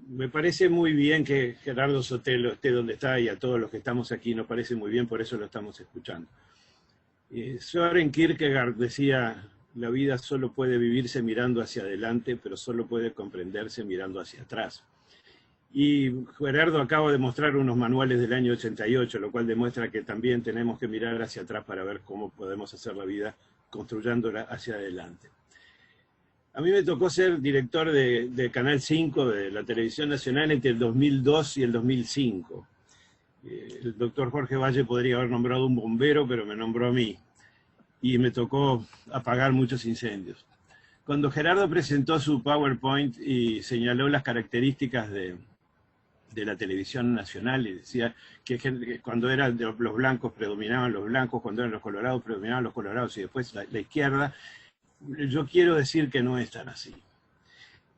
me parece muy bien que Gerardo Sotelo esté donde está y a todos los que estamos aquí nos parece muy bien, por eso lo estamos escuchando. Søren Kierkegaard decía, la vida solo puede vivirse mirando hacia adelante, pero solo puede comprenderse mirando hacia atrás. Y Gerardo acaba de mostrar unos manuales del año 88, lo cual demuestra que también tenemos que mirar hacia atrás para ver cómo podemos hacer la vida construyéndola hacia adelante. A mí me tocó ser director de Canal 5 de la Televisión Nacional entre el 2002 y el 2005. El doctor Jorge Valle podría haber nombrado un bombero, pero me nombró a mí. Y me tocó apagar muchos incendios. Cuando Gerardo presentó su PowerPoint y señaló las características de la televisión nacional, y decía que cuando eran los blancos predominaban los blancos, cuando eran los colorados predominaban los colorados, y después la izquierda, yo quiero decir que no es tan así.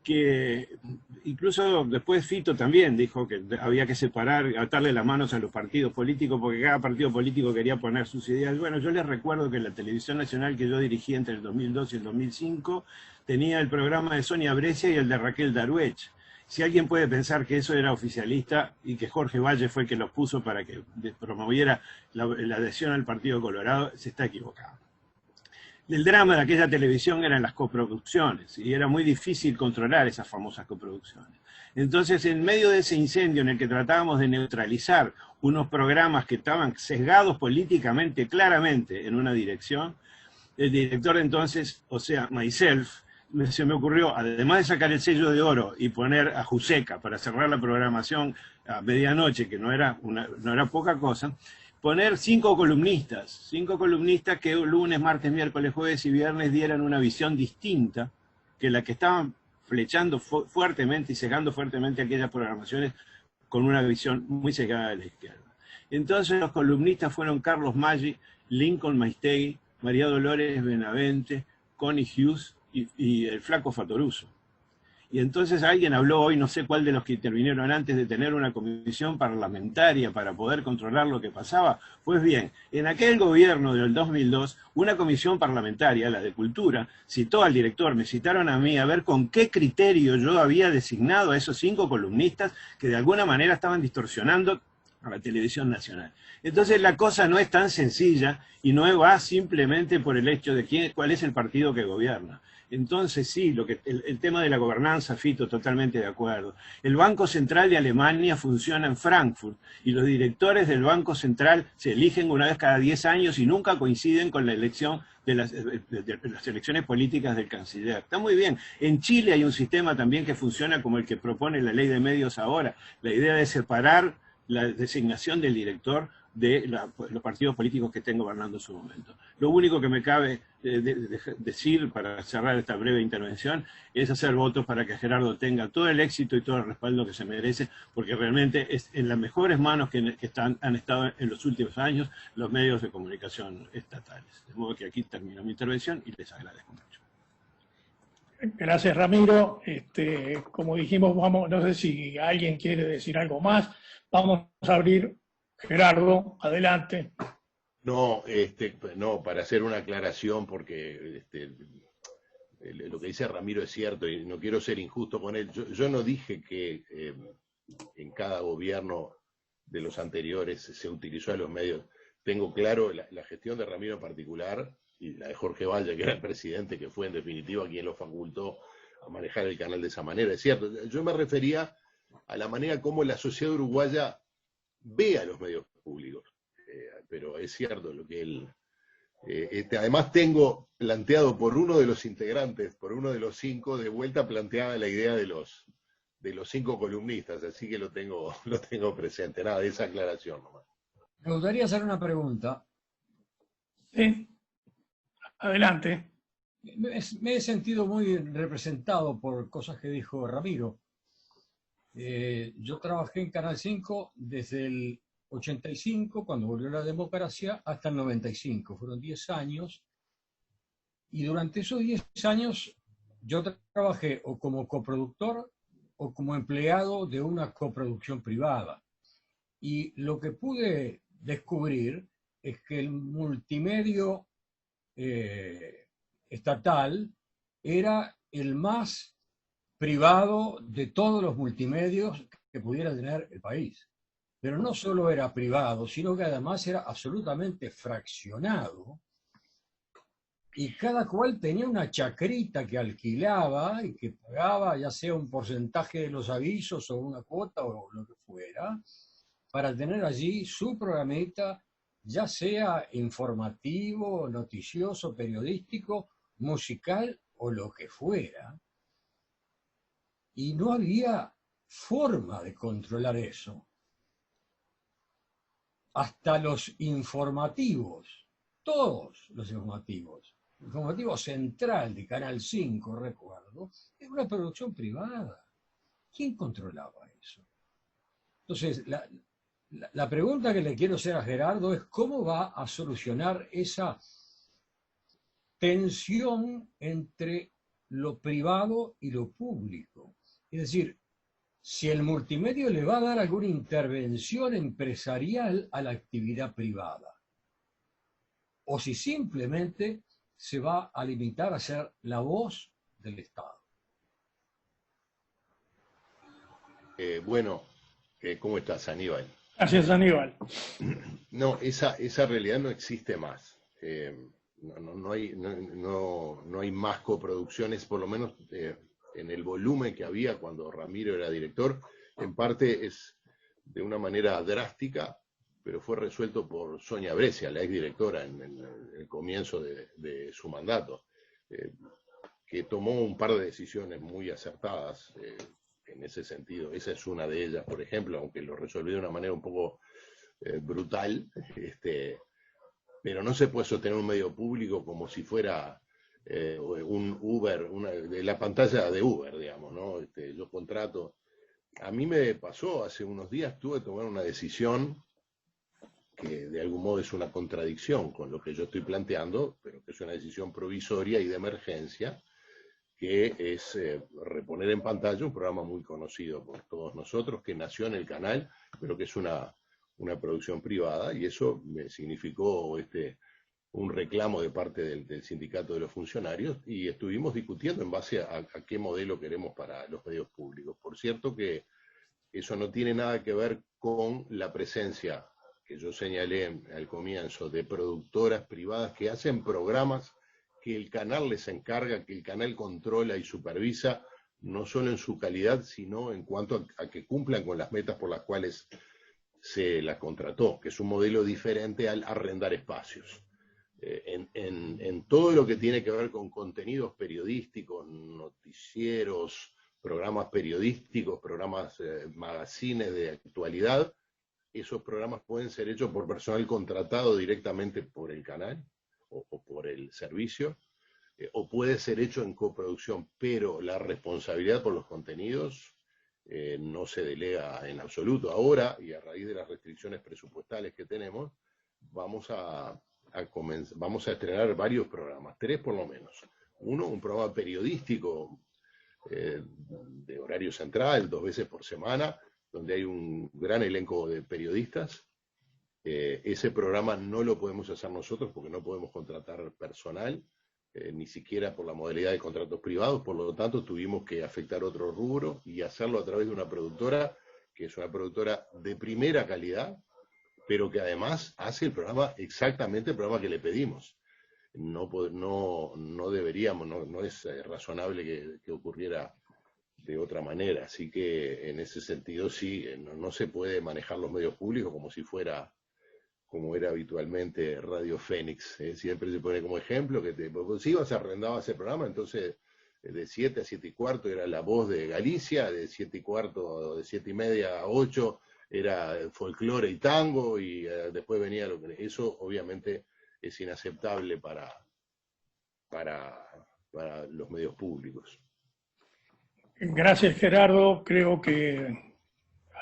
que incluso después Fito también dijo que había que separar, atarle las manos a los partidos políticos, porque cada partido político quería poner sus ideas. Bueno, yo les recuerdo que la televisión nacional que yo dirigí entre el 2002 y el 2005 tenía el programa de Sonia Brescia y el de Raquel Daruech. Si alguien puede pensar que eso era oficialista y que Jorge Valle fue el que los puso para que promoviera la adhesión al Partido Colorado, se está equivocado. El drama de aquella televisión eran las coproducciones, y era muy difícil controlar esas famosas coproducciones. Entonces, en medio de ese incendio en el que tratábamos de neutralizar unos programas que estaban sesgados políticamente, claramente, en una dirección, el director entonces, o sea, myself, se me ocurrió, además de sacar el sello de oro y poner a Juseca para cerrar la programación a medianoche, que no era poca cosa, poner 5 columnistas que lunes, martes, miércoles, jueves y viernes dieran una visión distinta que la que estaban flechando fuertemente y cegando fuertemente aquellas programaciones con una visión muy cegada de la izquierda. Entonces los columnistas fueron Carlos Maggi, Lincoln Maistegui, María Dolores Benavente, Connie Hughes y el flaco Fatoruso. Y entonces alguien habló hoy, no sé cuál de los que intervinieron antes, de tener una comisión parlamentaria para poder controlar lo que pasaba. Pues bien, en aquel gobierno del 2002, una comisión parlamentaria, la de Cultura, citó al director, me citaron a mí, a ver con qué criterio yo había designado a esos 5 columnistas que de alguna manera estaban distorsionando a la televisión nacional. Entonces la cosa no es tan sencilla y no va simplemente por el hecho de cuál es el partido que gobierna. Entonces sí, el tema de la gobernanza, Fito, totalmente de acuerdo. El Banco Central de Alemania funciona en Frankfurt y los directores del Banco Central se eligen una vez cada 10 años y nunca coinciden con la elección de las elecciones políticas del canciller. Está muy bien. En Chile hay un sistema también que funciona como el que propone la ley de medios ahora, la idea de separar la designación del director de los partidos políticos que estén gobernando en su momento. Lo único que me cabe decir para cerrar esta breve intervención es hacer votos para que Gerardo tenga todo el éxito y todo el respaldo que se merece, porque realmente es en las mejores manos que han estado en los últimos años los medios de comunicación estatales. De modo que aquí termino mi intervención y les agradezco mucho. Gracias, Ramiro. Como dijimos, no sé si alguien quiere decir algo más. Vamos a abrir. Gerardo, adelante. No, para hacer una aclaración, porque lo que dice Ramiro es cierto y no quiero ser injusto con él. Yo no dije que en cada gobierno de los anteriores se utilizó a los medios. Tengo claro la gestión de Ramiro en particular y la de Jorge Valle, que era el presidente, que fue en definitiva quien lo facultó a manejar el canal de esa manera. Es cierto, yo me refería a la manera como la sociedad uruguaya ve a los medios públicos, pero es cierto lo que él... además tengo planteado por uno de los integrantes, por uno de los 5, de vuelta planteada la idea de los 5 columnistas, así que lo tengo presente. Nada, de esa aclaración nomás. Me gustaría hacer una pregunta. Sí, adelante. Me he sentido muy representado por cosas que dijo Ramiro. Yo trabajé en Canal 5 desde el 85, cuando volvió la democracia, hasta el 95. Fueron 10 años. Y durante esos 10 años yo trabajé o como coproductor o como empleado de una coproducción privada. Y lo que pude descubrir es que el multimedio estatal era el más privado de todos los multimedios que pudiera tener el país. Pero no solo era privado, sino que además era absolutamente fraccionado, y cada cual tenía una chacrita que alquilaba y que pagaba ya sea un porcentaje de los avisos o una cuota o lo que fuera, para tener allí su programita, ya sea informativo, noticioso, periodístico, musical o lo que fuera. Y no había forma de controlar eso. Hasta los informativos, todos los informativos. El informativo central de Canal 5, recuerdo, era una producción privada. ¿Quién controlaba eso? Entonces, la pregunta que le quiero hacer a Gerardo es cómo va a solucionar esa tensión entre lo privado y lo público. Es decir, si el multimedio le va a dar alguna intervención empresarial a la actividad privada, o si simplemente se va a limitar a ser la voz del Estado. Bueno, ¿cómo estás, Aníbal? Gracias, Aníbal. No, esa realidad no existe más. No hay más coproducciones, por lo menos en el volumen que había cuando Ramiro era director. En parte es de una manera drástica, pero fue resuelto por Sonia Brescia, la exdirectora, en el comienzo de su mandato, que tomó un par de decisiones muy acertadas en ese sentido. Esa es una de ellas, por ejemplo, aunque lo resolvió de una manera un poco brutal, pero no se puede sostener un medio público como si fuera un Uber, de la pantalla de Uber, digamos, ¿no? Yo contrato. A mí me pasó hace unos días, tuve que tomar una decisión que de algún modo es una contradicción con lo que yo estoy planteando, pero que es una decisión provisoria y de emergencia, que es reponer en pantalla un programa muy conocido por todos nosotros, que nació en el canal, pero que es una producción privada, y eso me significó un reclamo de parte del sindicato de los funcionarios, y estuvimos discutiendo en base a qué modelo queremos para los medios públicos. Por cierto que eso no tiene nada que ver con la presencia que yo señalé al comienzo de productoras privadas que hacen programas que el canal les encarga, que el canal controla y supervisa, no solo en su calidad, sino en cuanto a que cumplan con las metas por las cuales se las contrató, que es un modelo diferente al arrendar espacios. En todo lo que tiene que ver con contenidos periodísticos, noticieros, programas periodísticos, programas magazines de actualidad, esos programas pueden ser hechos por personal contratado directamente por el canal o por el servicio, o puede ser hecho en coproducción, pero la responsabilidad por los contenidos no se delega en absoluto. Ahora, y a raíz de las restricciones presupuestales que tenemos, vamos a estrenar varios programas, 3 por lo menos. Uno, un programa periodístico de horario central, 2 veces por semana, donde hay un gran elenco de periodistas. Ese programa no lo podemos hacer nosotros porque no podemos contratar personal, ni siquiera por la modalidad de contratos privados, por lo tanto tuvimos que afectar otro rubro y hacerlo a través de una productora, que es una productora de primera calidad, pero que además hace el programa, exactamente el programa que le pedimos. No deberíamos, no es razonable que ocurriera de otra manera, así que en ese sentido sí, no se puede manejar los medios públicos como si fuera, como era habitualmente Radio Fénix, siempre se pone como ejemplo que si ibas arrendabas ese programa, entonces de 7 a 7 y cuarto era La Voz de Galicia, de 7 y cuarto, de 7 y media a 8 era folclore y tango, y después venía lo que... Eso obviamente es inaceptable para los medios públicos. Gracias, Gerardo. Creo que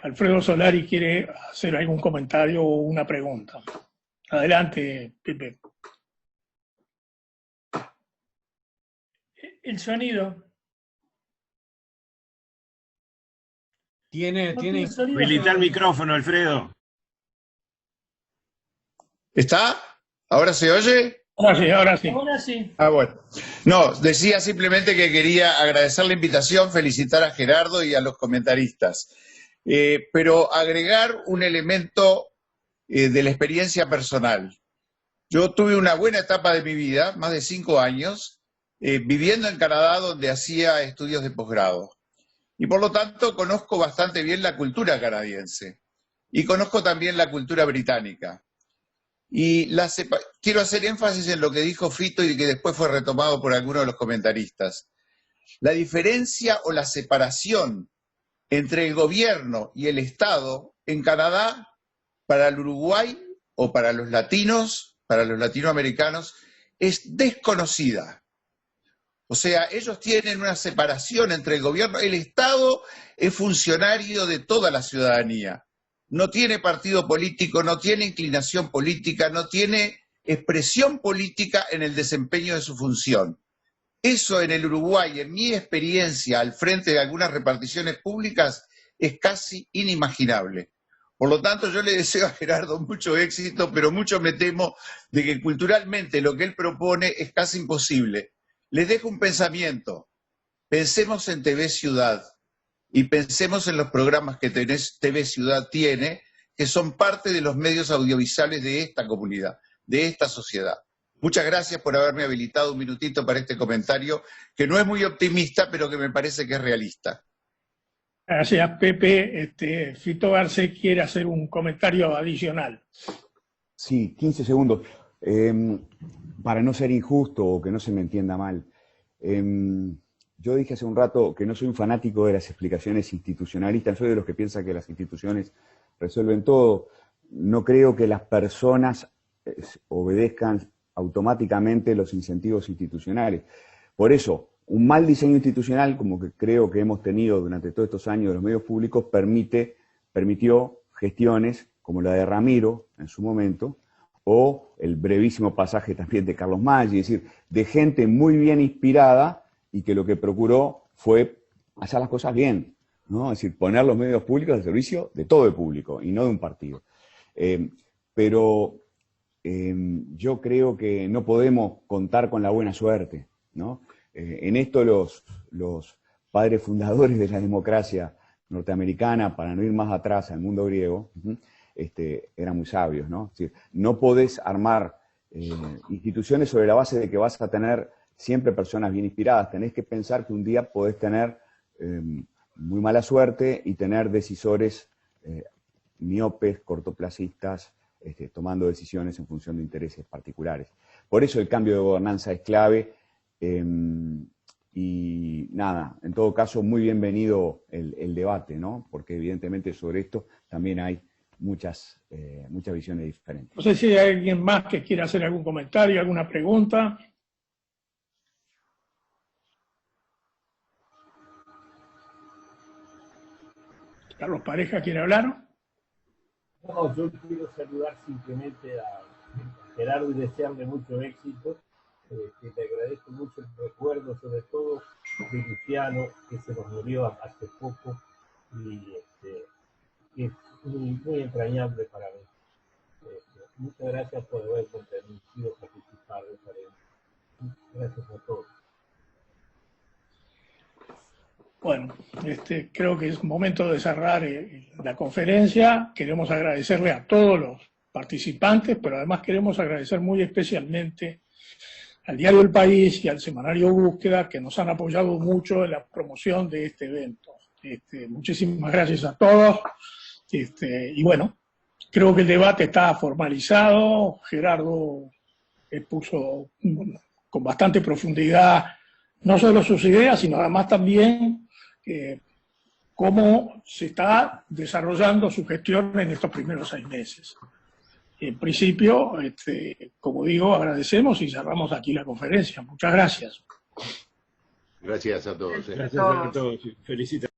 Alfredo Solari quiere hacer algún comentario o una pregunta. Adelante, Pepe. El sonido. Tiene habilita el micrófono, Alfredo. ¿Está? ¿Ahora se oye? Ahora sí. Ahora sí. Ah, bueno. No, decía simplemente que quería agradecer la invitación, felicitar a Gerardo y a los comentaristas. Pero agregar un elemento de la experiencia personal. Yo tuve una buena etapa de mi vida, más de 5 años, viviendo en Canadá, donde hacía estudios de posgrado. Y por lo tanto conozco bastante bien la cultura canadiense. Y conozco también la cultura británica. Y quiero hacer énfasis en lo que dijo Fito y que después fue retomado por algunos de los comentaristas. La diferencia o la separación entre el gobierno y el Estado en Canadá, para el Uruguay o para los latinos, para los latinoamericanos, es desconocida. O sea, ellos tienen una separación entre el gobierno. El Estado es funcionario de toda la ciudadanía. No tiene partido político, no tiene inclinación política, no tiene expresión política en el desempeño de su función. Eso en el Uruguay, en mi experiencia al frente de algunas reparticiones públicas, es casi inimaginable. Por lo tanto, yo le deseo a Gerardo mucho éxito, pero mucho me temo de que culturalmente lo que él propone es casi imposible. Les dejo un pensamiento. Pensemos en TV Ciudad y pensemos en los programas que TV Ciudad tiene, que son parte de los medios audiovisuales de esta comunidad, de esta sociedad. Muchas gracias por haberme habilitado un minutito para este comentario, que no es muy optimista, pero que me parece que es realista. Gracias, Pepe. Fito Arce quiere hacer un comentario adicional. Sí, 15 segundos. Para no ser injusto o que no se me entienda mal. Yo dije hace un rato que no soy un fanático de las explicaciones institucionalistas, soy de los que piensan que las instituciones resuelven todo. No creo que las personas obedezcan automáticamente los incentivos institucionales. Por eso, un mal diseño institucional, como que creo que hemos tenido durante todos estos años de los medios públicos, permitió gestiones como la de Ramiro en su momento, o el brevísimo pasaje también de Carlos Maggi, es decir, de gente muy bien inspirada y que lo que procuró fue hacer las cosas bien, ¿no? Es decir, poner los medios públicos al servicio de todo el público y no de un partido. Pero yo creo que no podemos contar con la buena suerte, ¿no? En esto los padres fundadores de la democracia norteamericana, para no ir más atrás al mundo griego, eran muy sabios, ¿no? Es decir, no podés armar instituciones sobre la base de que vas a tener siempre personas bien inspiradas. Tenés que pensar que un día podés tener muy mala suerte y tener decisores miopes, cortoplacistas, tomando decisiones en función de intereses particulares. Por eso el cambio de gobernanza es clave. Y nada, en todo caso, muy bienvenido el debate, ¿no? Porque evidentemente sobre esto también hay muchas visiones diferentes. No sé si hay alguien más que quiera hacer algún comentario, alguna pregunta. Carlos Pareja, ¿quiere hablar? No, yo quiero saludar simplemente a Gerardo y desearle mucho éxito. Que te agradezco mucho el recuerdo, sobre todo de Luciano, que se nos murió hace poco, y es muy entrañable para mí. Muchas gracias por haber permitido participar de esta evento. Gracias a todos. Bueno, creo que es momento de cerrar la conferencia. Queremos agradecerle a todos los participantes, pero además queremos agradecer muy especialmente al diario El País y al semanario Búsqueda, que nos han apoyado mucho en la promoción de este evento. Muchísimas gracias a todos. Y bueno, creo que el debate está formalizado. Gerardo expuso con bastante profundidad no solo sus ideas, sino además también cómo se está desarrollando su gestión en estos primeros 6 meses. En principio, como digo, agradecemos y cerramos aquí la conferencia. Muchas gracias. Gracias a todos. Gracias a todos. Felicitaciones.